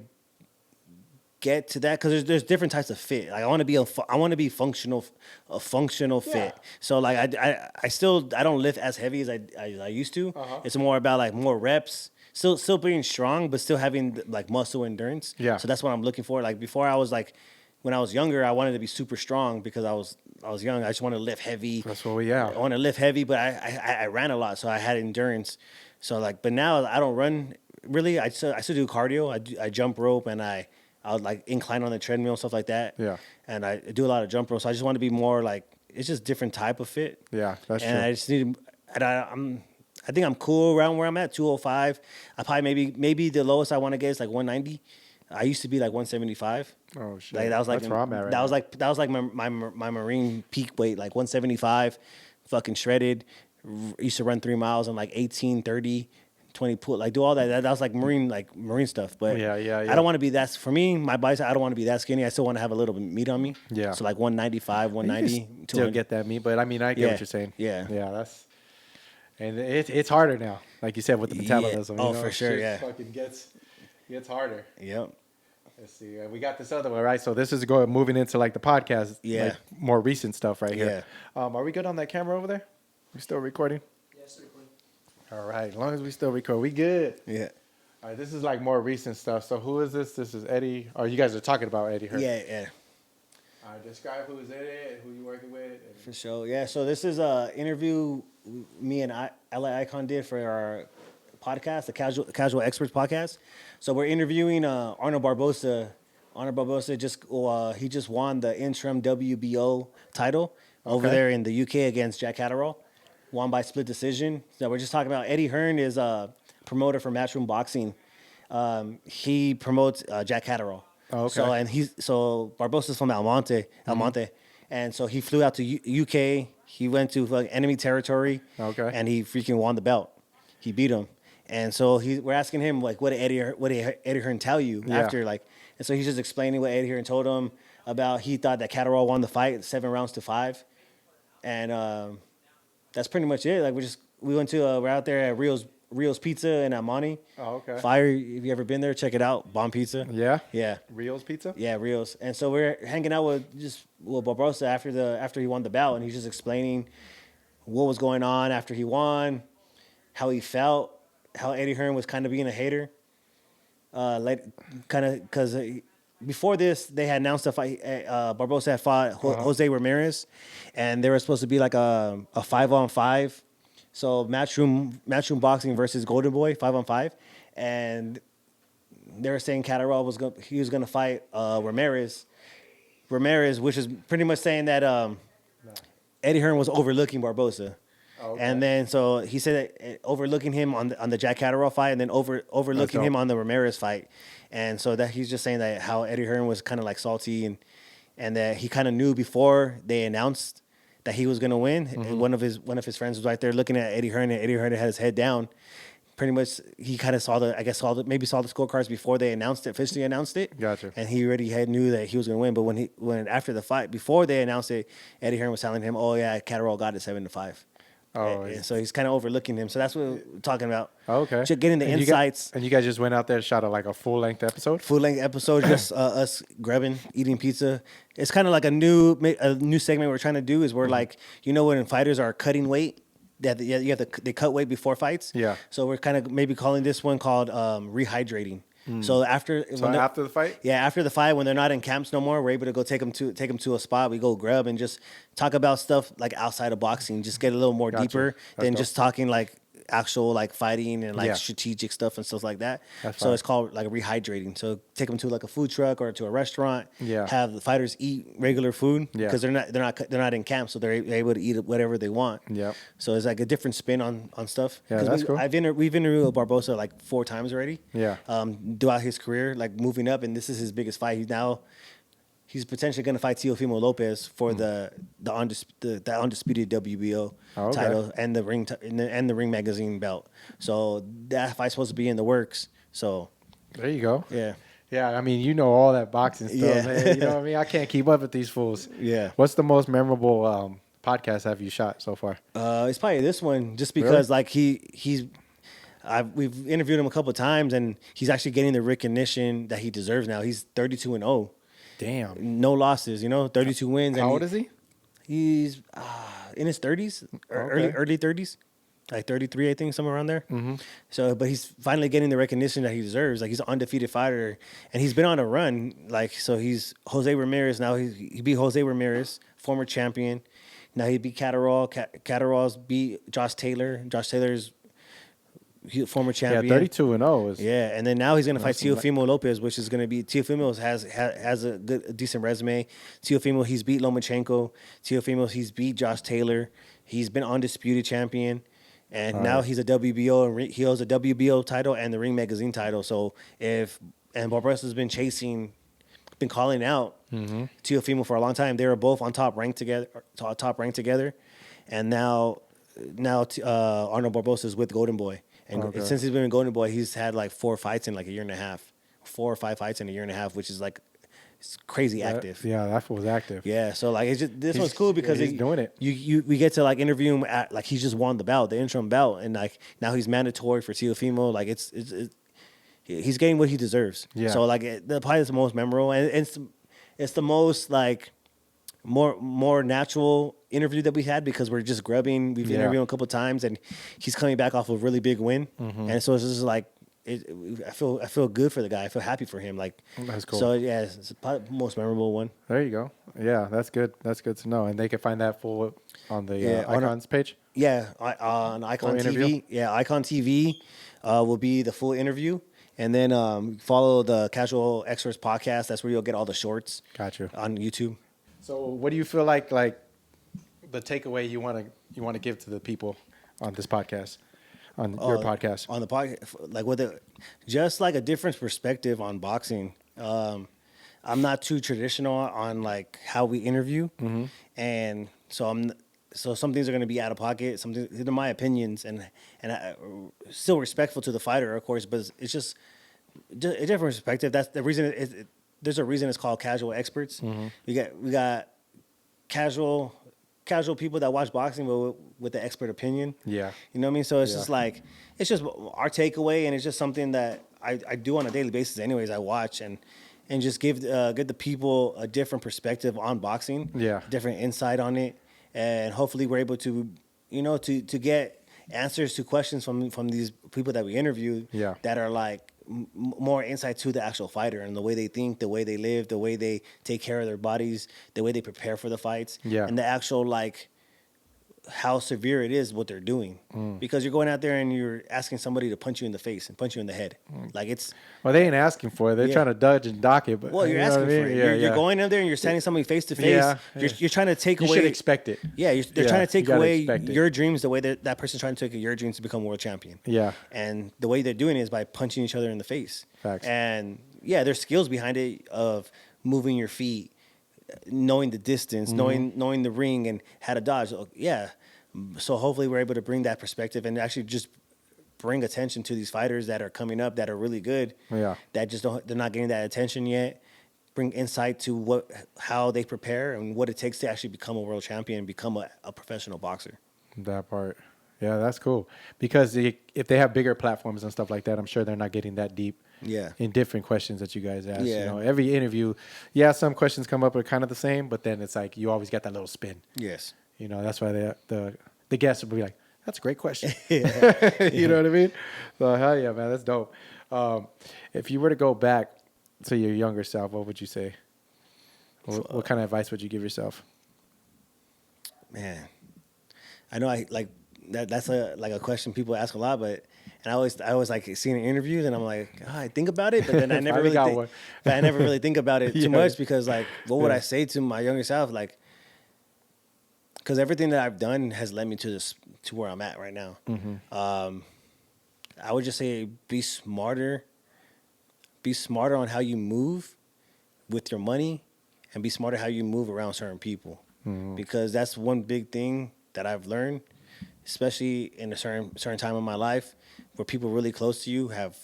get to that because there's different types of fit. Like I want to be functional, a functional fit. Yeah. So like I don't lift as heavy as I used to. Uh-huh. It's more about like more reps. still being strong, but still having like muscle endurance. Yeah. So that's what I'm looking for. Like before, I was like, when I was younger, I wanted to be super strong because I was young. I just wanted to lift heavy. That's what we are. I want to lift heavy, but I ran a lot, so I had endurance. So like, but now I don't run really. I still do cardio. I jump rope and I'll like incline on the treadmill and stuff like that. Yeah. And I do a lot of jump rope. So I just want to be more like, it's just different type of fit. Yeah, that's and true. I just need. And I think I'm cool around where I'm at, 205. I probably maybe the lowest I want to get is like 190. I used to be like 175. Oh shit. Like that was like that's where I'm at right that was now. like my Marine peak weight, like 175, fucking shredded. Used to run 3 miles in like 18, 30, 20 pull, like do all that. That was like marine stuff. But Yeah. I don't want to be that. For me, my body, I don't want to be that skinny. I still want to have a little bit of meat on me. Yeah. So like 195, You 190, can still get that meat, but I mean, I get Yeah. what you're saying. Yeah. Yeah, that's. And it's harder now, like you said, with the Yeah. metabolism. Oh, for sure, Shit yeah. Fucking gets harder. Yep. Let's see. We got this other one, right? So this is moving into like the podcast, Yeah. like more recent stuff right here. Yeah. Are we good on that camera over there? We still recording? Yes, recording. All right. As long as we still record, we good. Yeah. All right. This is like more recent stuff. So who is this? This is Eddie. Oh, you guys are talking about Eddie Hearn. Yeah. All right. Describe who is Eddie and who you working with. And For sure. Yeah. So this is a interview me and LA Icon did for our podcast, the Casual Experts podcast. So we're interviewing Arnold Barbosa. Arnold Barbosa he just won the interim WBO title over Okay. there in the UK against Jack Catterall. Won by split decision. So we're just talking about Eddie Hearn is a promoter for Matchroom Boxing. He promotes Jack Catterall. Oh, okay. So Barbosa's from Almonte, and so he flew out to UK. He went to like enemy territory, Okay. and he freaking won the belt. He beat him, and so we're asking him like, what did Eddie Hearn tell you Yeah. after like, and so he's just explaining what Eddie Hearn told him about. He thought that Catterall won the fight 7 rounds to 5, and that's pretty much it. Like we went to we're out there at Rio's Pizza in Amani. Oh, okay. Fire. If you ever been there, check it out. Bomb pizza. Yeah. Yeah. Rio's Pizza. Yeah, Rios. And so we're hanging out with Barbosa after he won the bout, and he's just explaining what was going on after he won, how he felt, how Eddie Hearn was kind of being a hater. Because before this, they had announced a fight. Barbosa had fought Jose Ramirez, and there was supposed to be like a 5-on-5. So matchroom boxing versus Golden Boy 5-on-5, and they were saying Catterall was gonna fight Ramirez, which is pretty much saying that Eddie Hearn was overlooking Barbosa. Oh, okay. And then so he said that overlooking him on the Jack Catterall fight, and then overlooking him on the Ramirez fight, and so that he's just saying that how Eddie Hearn was kind of like salty and that he kind of knew before they announced that he was gonna win. And one of his friends was right there looking at Eddie Hearn, and Eddie Hearn had his head down. Pretty much, he kind of saw the scorecards before they officially announced it. Gotcha. And he already knew that he was going to win. But when after the fight, before they announced it, Eddie Hearn was telling him, "Oh yeah, Catterall got it 7-5." Oh, and so he's kind of overlooking him. So that's what we're talking about. Okay. Just getting the insights. And you guys just went out there and shot like a full length episode. Full length episode, just us grubbing, eating pizza. It's kind of like a new segment we're trying to do. Is we're like, when fighters are cutting weight. They cut weight before fights. Yeah. So we're kind of maybe calling this one called rehydrating. So after the fight. Yeah, after the fight, when they're not in camps no more, we're able to go take them to a spot. We go grub and just talk about stuff like outside of boxing. Just get a little more Gotcha. deeper That's than dope. just talking like actual like fighting and like Yeah. strategic stuff and stuff like that. That's So fine. it's called like rehydrating. So take them to like a food truck or to a restaurant. Yeah. Have the fighters eat regular food Yeah. because they're not in camp, so they're able to eat whatever they want. Yep. So it's like a different spin on stuff. Yeah, 'Cause that's cool. we've interviewed Barbosa like 4 times already. Yeah. Throughout his career, like moving up, and this is his biggest fight. He's potentially going to fight Teofimo Lopez for the undisputed WBO Oh, okay. title and the ring magazine belt. So that fight's supposed to be in the works. So There you go. yeah. Yeah, I mean, all that boxing stuff, Yeah. man. You know what I mean? I can't keep up with these fools. Yeah. What's the most memorable podcast have you shot so far? It's probably this one, just because Really? like we've interviewed him a couple of times, and he's actually getting the recognition that he deserves now. He's 32-0, Damn. no losses. 32 wins. How and old is he? He's in his 30s, or Okay. early 30s. like 33, I think, somewhere around there. Mm-hmm. So, but he's finally getting the recognition that he deserves. Like, he's an undefeated fighter, and he's been on a run. Like, so he's Jose Ramirez now. He beat Jose Ramirez, former champion. Now he beat Catterall. Catterall's beat Josh Taylor. Josh Taylor's former champion. Yeah, 32-0 is. Yeah, and then now he's gonna fight Awesome. Teofimo Lopez, which is gonna be Teofimo has a decent resume. Teofimo, he's beat Lomachenko. Teofimo, he's beat Josh Taylor. He's been undisputed champion, and now he's a WBO and he holds a WBO title and the Ring Magazine title. So Barbosa's been calling out Teofimo for a long time. They were both on top ranked together, and now Arnold Barbosa is with Golden Boy. And since he's been in Golden Boy, he's had like 4 fights in like a year and a half, 4 or 5 fights in a year and a half, which is like it's crazy active. Yeah, that was active. Yeah, so like this one's cool because he's doing it. We get to like interview him at like he's just won the belt, the interim belt, and like now he's mandatory for Teofimo. Like it's he's getting what he deserves. Yeah. So like the probably is the most memorable, and it's the most like more natural interview that we had because we're just grubbing. We've interviewed him a couple of times, and he's coming back off a really big win, and so it's just like I feel good for the guy. I feel happy for him. Like That's cool. So yeah, it's probably the most memorable one. There you go. Yeah, that's good. That's good to know. And they can find that full on the Icons page. Yeah, on Icon Full TV. interview? Yeah, Icon TV will be the full interview. And then follow the Casual Experts podcast. That's where you'll get all the shorts. Gotcha. On YouTube. So, what do you feel like the takeaway you want to give to the people on this podcast, on your podcast? On the podcast, like just like a different perspective on boxing. I'm not too traditional on like how we interview, and so some things are going to be out of pocket. Some things, they're my opinions, and still respectful to the fighter, of course. But it's just a different perspective. That's the reason. There's a reason it's called Casual Experts. We got casual people that watch boxing with the expert opinion. Yeah, you know what I mean. So it's just like it's just our takeaway, and it's just something that I do on a daily basis. Anyways, I watch and just give the people a different perspective on boxing. Yeah, different insight on it. And hopefully we're able to, to get answers to questions from these people that we interview that are like more insight to the actual fighter and the way they think, the way they live, the way they take care of their bodies, the way they prepare for the fights, and the actual like how severe it is what they're doing. Because you're going out there and you're asking somebody to punch you in the face and punch you in the head. Like it's... Well, they ain't asking for it. They're trying to dodge and dock it. But well, you're asking for it. You're going in there and you're standing somebody face to face. You're trying to take away... You should expect it. Yeah, they're trying to take away your dreams the way that person's trying to take your dreams to become world champion. Yeah. And the way they're doing it is by punching each other in the face. Facts. And yeah, there's skills behind it of moving your feet, knowing the distance, knowing the ring and how to dodge. Yeah. So hopefully we're able to bring that perspective and actually just bring attention to these fighters that are coming up that are really good. Yeah. That just they're not getting that attention yet. Bring insight to how they prepare and what it takes to actually become a world champion and become a professional boxer. That part. Yeah, that's cool. Because if they have bigger platforms and stuff like that, I'm sure they're not getting that deep in different questions that you guys ask. Yeah. Every interview, some questions come up are kind of the same, but then it's like you always got that little spin. Yes. That's why the guests will be like, that's a great question. You know what I mean? So, hell yeah, man. That's dope. If you were to go back to your younger self, what would you say? What kind of advice would you give yourself? Man, I know that's a question people ask a lot, but I always like seeing interviews and I'm like, I think about it, but then I never really think about it too much because like, what would I say to my younger self? Like, because everything that I've done has led me to where I'm at right now. I would just say be smarter on how you move with your money and be smarter how you move around certain people. Because that's one big thing that I've learned, especially in a certain time of my life where people really close to you have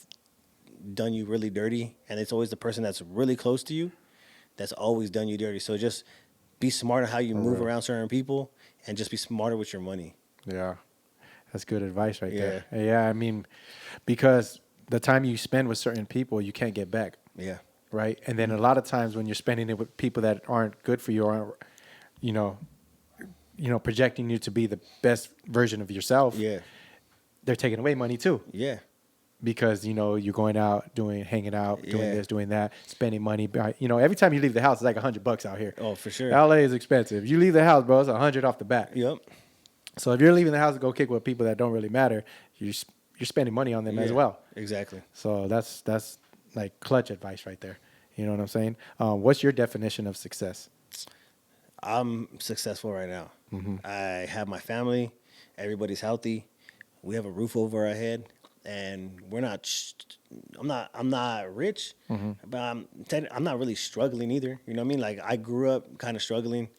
done you really dirty. And it's always the person that's really close to you that's always done you dirty. So just be smart on how you move around certain people and just be smarter with your money. Yeah. That's good advice right there. Yeah, I mean, because the time you spend with certain people, you can't get back. Yeah. Right? And then a lot of times when you're spending it with people that aren't good for you or, projecting you to be the best version of yourself, they're taking away money too. Yeah. Because, you know, you're going out, hanging out, doing Yeah. this, doing that, spending money. You know, every time you leave the house, it's like $100 out here. Oh, for sure. LA is expensive. You leave the house, bro, it's 100 off the bat. Yep. So if you're leaving the house to go kick with people that don't really matter, you're spending money on them as Yeah, well. Exactly. So that's like clutch advice right there. You know what I'm saying? What's your definition of success? I'm successful right now. I have my family. Everybody's healthy. We have a roof over our head, and we're not. I'm not rich, but I'm not really struggling either. You know what I mean? Like I grew up kind of struggling.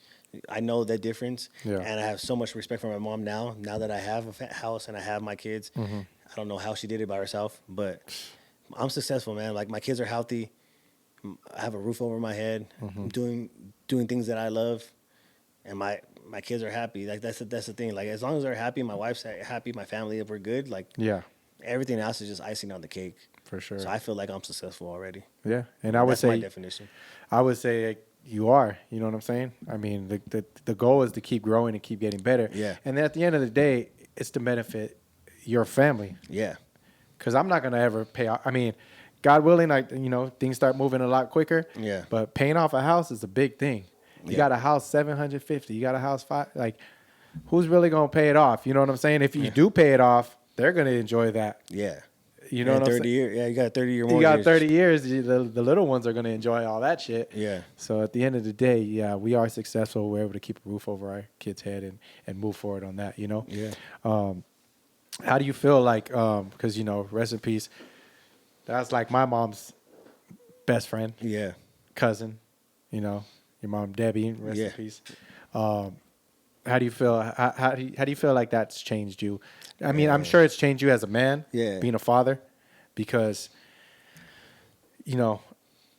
I know that difference, Yeah. and I have so much respect for my mom now. Now that I have a house and I have my kids, I don't know how she did it by herself, but I'm successful, man. Like my kids are healthy. I have a roof over my head. I'm doing things that I love, and my kids are happy. Like that's the thing. Like as long as they're happy, my wife's happy, my family, if we're good, like Yeah, everything else is just icing on the cake. for sure. So I feel like I'm successful already. Yeah, and I would That's my say definition. I would say like, you are. You know what I'm saying? I mean, the goal is to keep growing and keep getting better. Yeah. And then at the end of the day, it's to benefit your family. Yeah. Because I'm not gonna ever pay off. I mean, God willing, like, you know, things start moving a lot quicker. Yeah. But paying off a house is a big thing. You Yeah. got a house $750. You got a house $5. Like, who's really gonna pay it off? You know what I'm saying? If you do pay it off, they're gonna enjoy that. Yeah. You know what I'm 30 saying? year. Yeah, you got a 30-year You mortgage. got 30 years. The little ones are gonna enjoy all that shit. Yeah. So at the end of the day, yeah, we are successful. We're able to keep a roof over our kids' head and move forward on that. You know. Yeah. How do you feel like? Because you know, rest in peace. That's like my mom's best friend, Yeah. cousin. You know, your mom Debbie. Rest in Yeah. peace. How do you feel? How do you feel like that's changed you? I mean, I'm sure it's changed you as a man. Yeah. Being a father, because you know,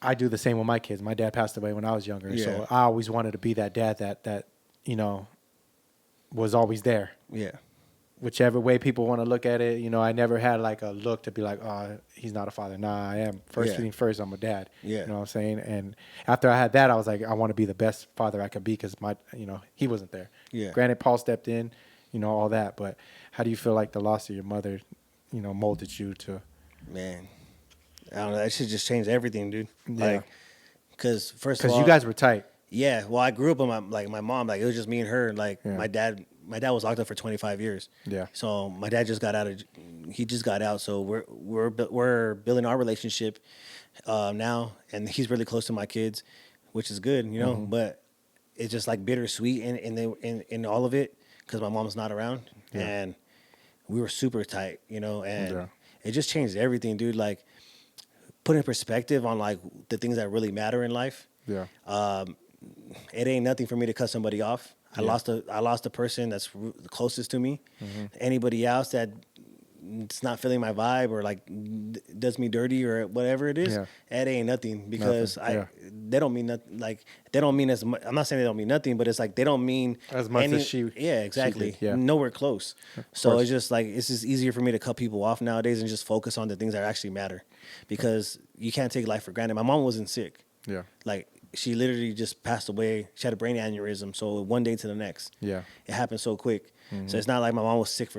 I do the same with my kids. My dad passed away when I was younger, Yeah. so I always wanted to be that dad that you know was always there. Yeah. Whichever way people want to look at it, you know, I never had like a look to be like, oh, he's not a father. Nah, I am. First Yeah. thing first, I'm a dad. Yeah. You know what I'm saying? And after I had that, I was like, I want to be the best father I could be because he wasn't there. Yeah. Granted, Paul stepped in, you know, all that. But how do you feel like the loss of your mother, you know, molded you to? Man, I don't know. That shit just changed everything, dude. Yeah. Like, because first of all, Because you guys were tight. yeah. Well, I grew up with my mom. Like it was just me and her. Like Yeah. my dad was locked up for 25 years. Yeah. So my dad just got out. He just got out. So we're building our relationship now, and he's really close to my kids, which is good, you know. But it's just like bittersweet in all of it because my mom's not around, and we were super tight, you know, and it just changed everything, dude. Like put in perspective on like the things that really matter in life. Yeah. It ain't nothing for me to cut somebody off. I lost a person that's the closest to me. Anybody else that it's not feeling my vibe or like does me dirty or whatever it is, it ain't nothing because they don't mean nothing. Like they don't mean as much. I'm not saying they don't mean nothing, but it's like they don't mean As much as she. Yeah, exactly. She did, yeah. Nowhere close. So course. it's just like it's just easier for me to cut people off nowadays and just focus on the things that actually matter because you can't take life for granted. My mom wasn't sick. Yeah. Like she literally just passed away. She had a brain aneurysm. So one day to the next. Yeah. It happened so quick. So it's not like my mom was sick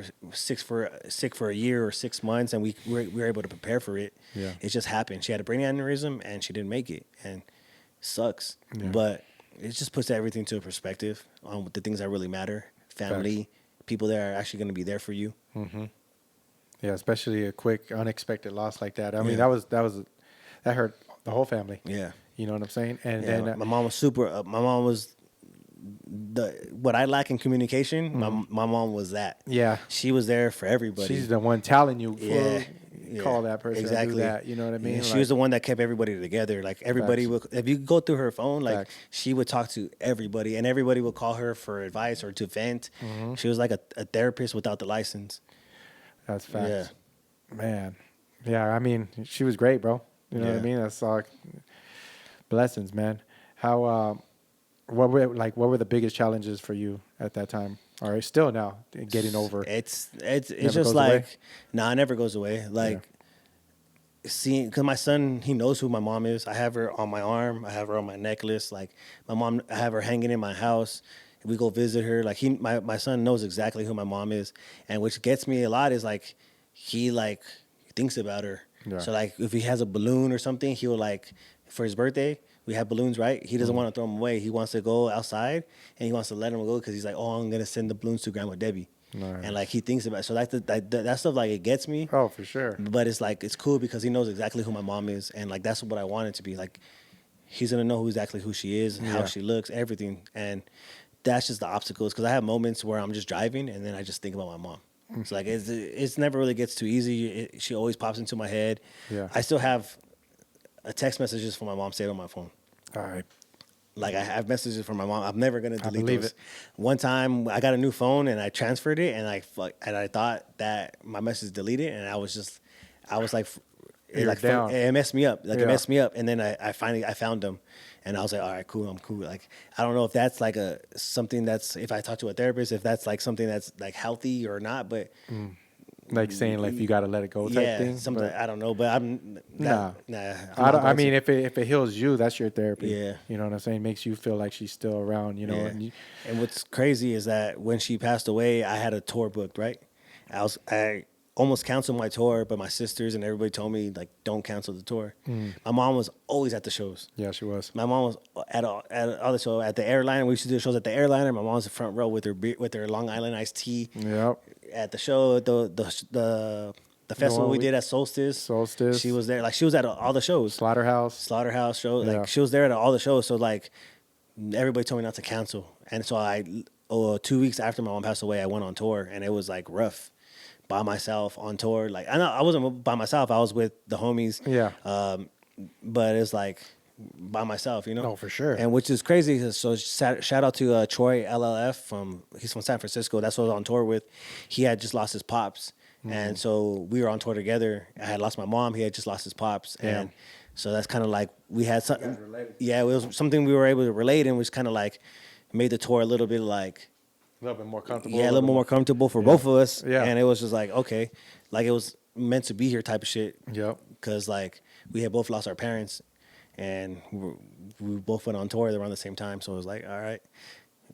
for a year or 6 months, and we were able to prepare for it. Yeah. It just happened. She had a brain aneurysm, and she didn't make it, and it sucks. Yeah. But it just puts everything to perspective on the things that really matter. Family, people that are actually going to be there for you. Yeah, especially a quick, unexpected loss like that. I mean, Yeah. that hurt the whole family. Yeah. You know what I'm saying? And Yeah, then my mom was super. My mom was what I lack in communication. My mom was that. yeah, She was there for everybody. she's the one telling you, Yeah, call that person, exactly. do that. You know what I mean? Yeah, she Like, was the one that kept everybody together. Like everybody Facts. would, if you go through her phone, like Facts. she would talk to everybody, and everybody would call her for advice or to vent. Mm-hmm. She was like a therapist without the license. that's facts. Yeah. Man. Yeah, I mean, she was great, bro. You know what I Yeah. mean? That's all blessings, man. How what were the biggest challenges for you at that time? Or still now getting over? It's Never just goes like away? nah, it never goes away. Like seeing, because my son, he knows who my mom is. I have her on my arm. I have her on my necklace. Like my mom, I have her hanging in my house. we go visit her. Like my son knows exactly who my mom is, and which gets me a lot is like he thinks about her. Yeah. So like if he has a balloon or something, he will like for his birthday. We have balloons, right? He doesn't want to throw them away. He wants to go outside and he wants to let them go because he's like, oh, I'm gonna send the balloons to Grandma Debbie. Nice. And like he thinks about it. So like that stuff like it gets me. Oh, for sure. But it's like it's cool because he knows exactly who my mom is, and like that's what I want it to be. Like he's gonna know exactly who she is, and how she looks, everything, and that's just the obstacles. Because I have moments where I'm just driving and then I just think about my mom. It's like it's never really gets too easy. She always pops into my head. Yeah. I still have a text messages from my mom saved on my phone. All right. Like I have messages from my mom. I'm never gonna delete believe those. it. One time I got a new phone and I transferred it and I thought that my message deleted and I was like You're down. it messed me up. Like Yeah. it messed me up. And then I finally found them and I was like, all right, cool, I'm cool. Like I don't know if that's like something that's if I talk to a therapist, if that's like something that's like healthy or not, but Like saying like you got to let it go type yeah, thing. something but- I don't know, but I'm Nah. nah. I'm I not don't. I about mean, to. if it heals you, that's your therapy. Yeah. You know what I'm saying? Makes you feel like she's still around. You know. Yeah. And you, And what's crazy is that when she passed away, I had a tour booked, right? I almost canceled my tour, but my sisters and everybody told me like, don't cancel the tour. My mom was always at the shows. yeah, she was. My mom was at all the show at the airliner. We used to do shows at the airliner. My mom was in the front row with her Long Island iced tea Yep. at the show. The festival we did at Solstice. Solstice. She was there. Like she was at all the shows. Slaughterhouse. Show. Yeah. Like she was there at all the shows. So like everybody told me not to cancel. And so 2 weeks after my mom passed away, I went on tour and it was like rough by myself on tour. Like I wasn't by myself. I was with the homies. Yeah. But it's like by myself, you know? No, for sure. And which is crazy. So shout out to Troy LLF he's from San Francisco. That's what I was on tour with. He had just lost his pops. And so we were on tour together. I had lost my mom. He had just lost his pops. Yeah. And so that's kind of like we had something. Yeah, it was something we were able to relate and was kind of like made the tour a little bit like, A little bit more comfortable. yeah, a little more comfortable for both of us. Yeah. And it was just like, okay, like it was meant to be here type of shit. Yep. Because like we had both lost our parents and we both went on tour around the same time. So it was like, all right,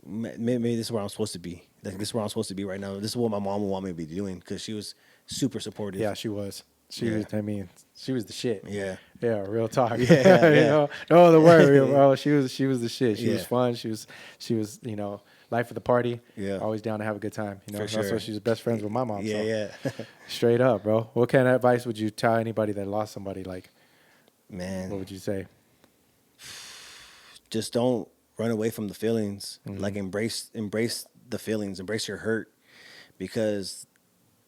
maybe this is where I'm supposed to be. Like, this is where I'm supposed to be right now. This is what my mom would want me to be doing because she was super supportive. Yeah, she was. She Yeah. was. I mean, she was the shit. Yeah. Yeah, real talk. Yeah, you yeah. know, no other word. Bro. She was the shit. She was Yeah. fun. She was. You know, life of the party. Yeah. Always down to have a good time. You know, For that's sure. why she's best friends with my mom. Yeah, so. yeah. Straight up, bro. What kind of advice would you tell anybody that lost somebody? Like, Man, what would you say? just don't run away from the feelings. Mm-hmm. Like embrace the feelings, embrace your hurt, because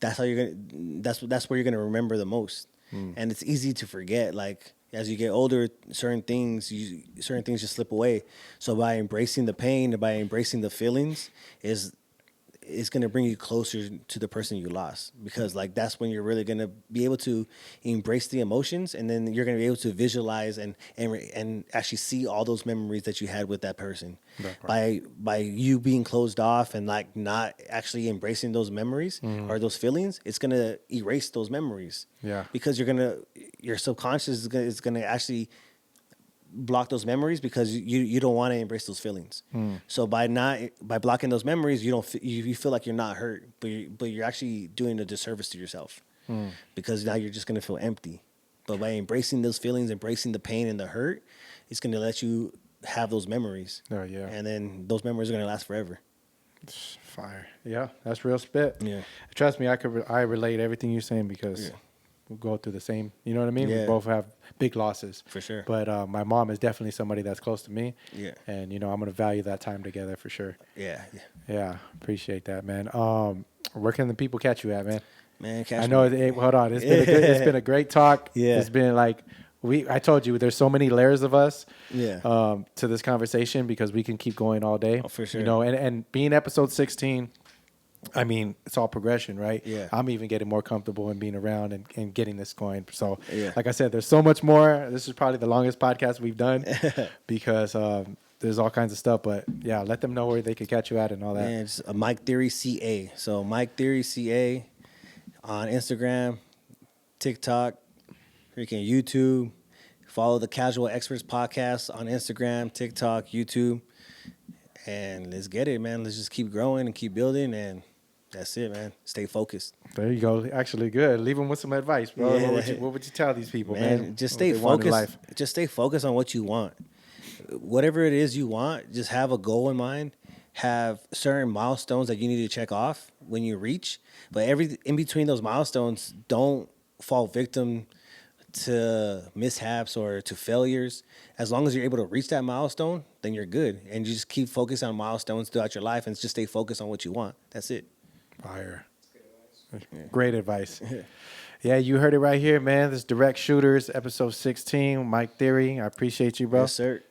that's how you're gonna. That's where you're gonna remember the most. And it's easy to forget. Like as you get older, certain things just slip away. So by embracing the pain and by embracing the feelings is going to bring you closer to the person you lost, because like that's when you're really going to be able to embrace the emotions, and then you're going to be able to visualize and actually see all those memories that you had with that person. By you being closed off and like not actually embracing those memories or those feelings, it's going to erase those memories. Yeah. Because your subconscious is going to actually block those memories because you don't want to embrace those feelings. So by blocking those memories, you feel like you're not hurt, but you're actually doing a disservice to yourself, because now you're just gonna feel empty. But by embracing those feelings, embracing the pain and the hurt, it's gonna let you have those memories. Oh, yeah. And then those memories are gonna last forever. Fire. Yeah, that's real spit. Yeah. Trust me, I relate everything you're saying because we go through the same. You know what I mean? We Yeah. both have big losses. For sure. But my mom is definitely somebody that's close to me. Yeah. And you know, I'm gonna value that time together for sure. Yeah. Yeah, appreciate that, man. Where can the people catch you at, man? Man, I know. Hold on, it's been a great talk. Yeah. It's been like I told you, there's so many layers of us. Yeah. To this conversation because we can keep going all day. Oh, for sure. You know, and being episode 16. I mean, it's all progression, right? Yeah. I'm even getting more comfortable in being around and getting this going. So, Yeah. like I said, there's so much more. This is probably the longest podcast we've done because there's all kinds of stuff. But yeah, let them know where they can catch you at and all that. Man, it's a Mike Theory CA. So Mike Theory CA on Instagram, TikTok, freaking YouTube. Follow the Casual Experts podcast on Instagram, TikTok, YouTube. and let's get it, man. Let's just keep growing and keep building, and that's it, man. Stay focused. There you go. Actually, good. Leave them with some advice, bro. Yeah. What would you tell these people, Man, man? just What stay they want in focused. life? Just stay focused on what you want. Whatever it is you want, just have a goal in mind. Have certain milestones that you need to check off when you reach. But in between those milestones, don't fall victim to mishaps or to failures. As long as you're able to reach that milestone, then you're good. And you just keep focused on milestones throughout your life and just stay focused on what you want. That's it. Fire. Great advice. Yeah, you heard it right here, man. This is Direct Shooters, episode 16. Mike Theory, I appreciate you, bro. Yes, sir.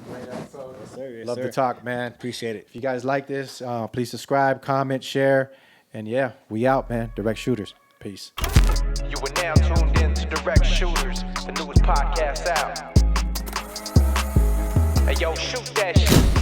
Great episode. Yes, sir. Yes, Love sir. to talk, man. Appreciate it. If you guys like this, please subscribe, comment, share. And yeah, we out, man. Direct Shooters. Peace. You are now tuned in to Direct Shooters, the newest podcast out. Hey, yo, shoot that shit.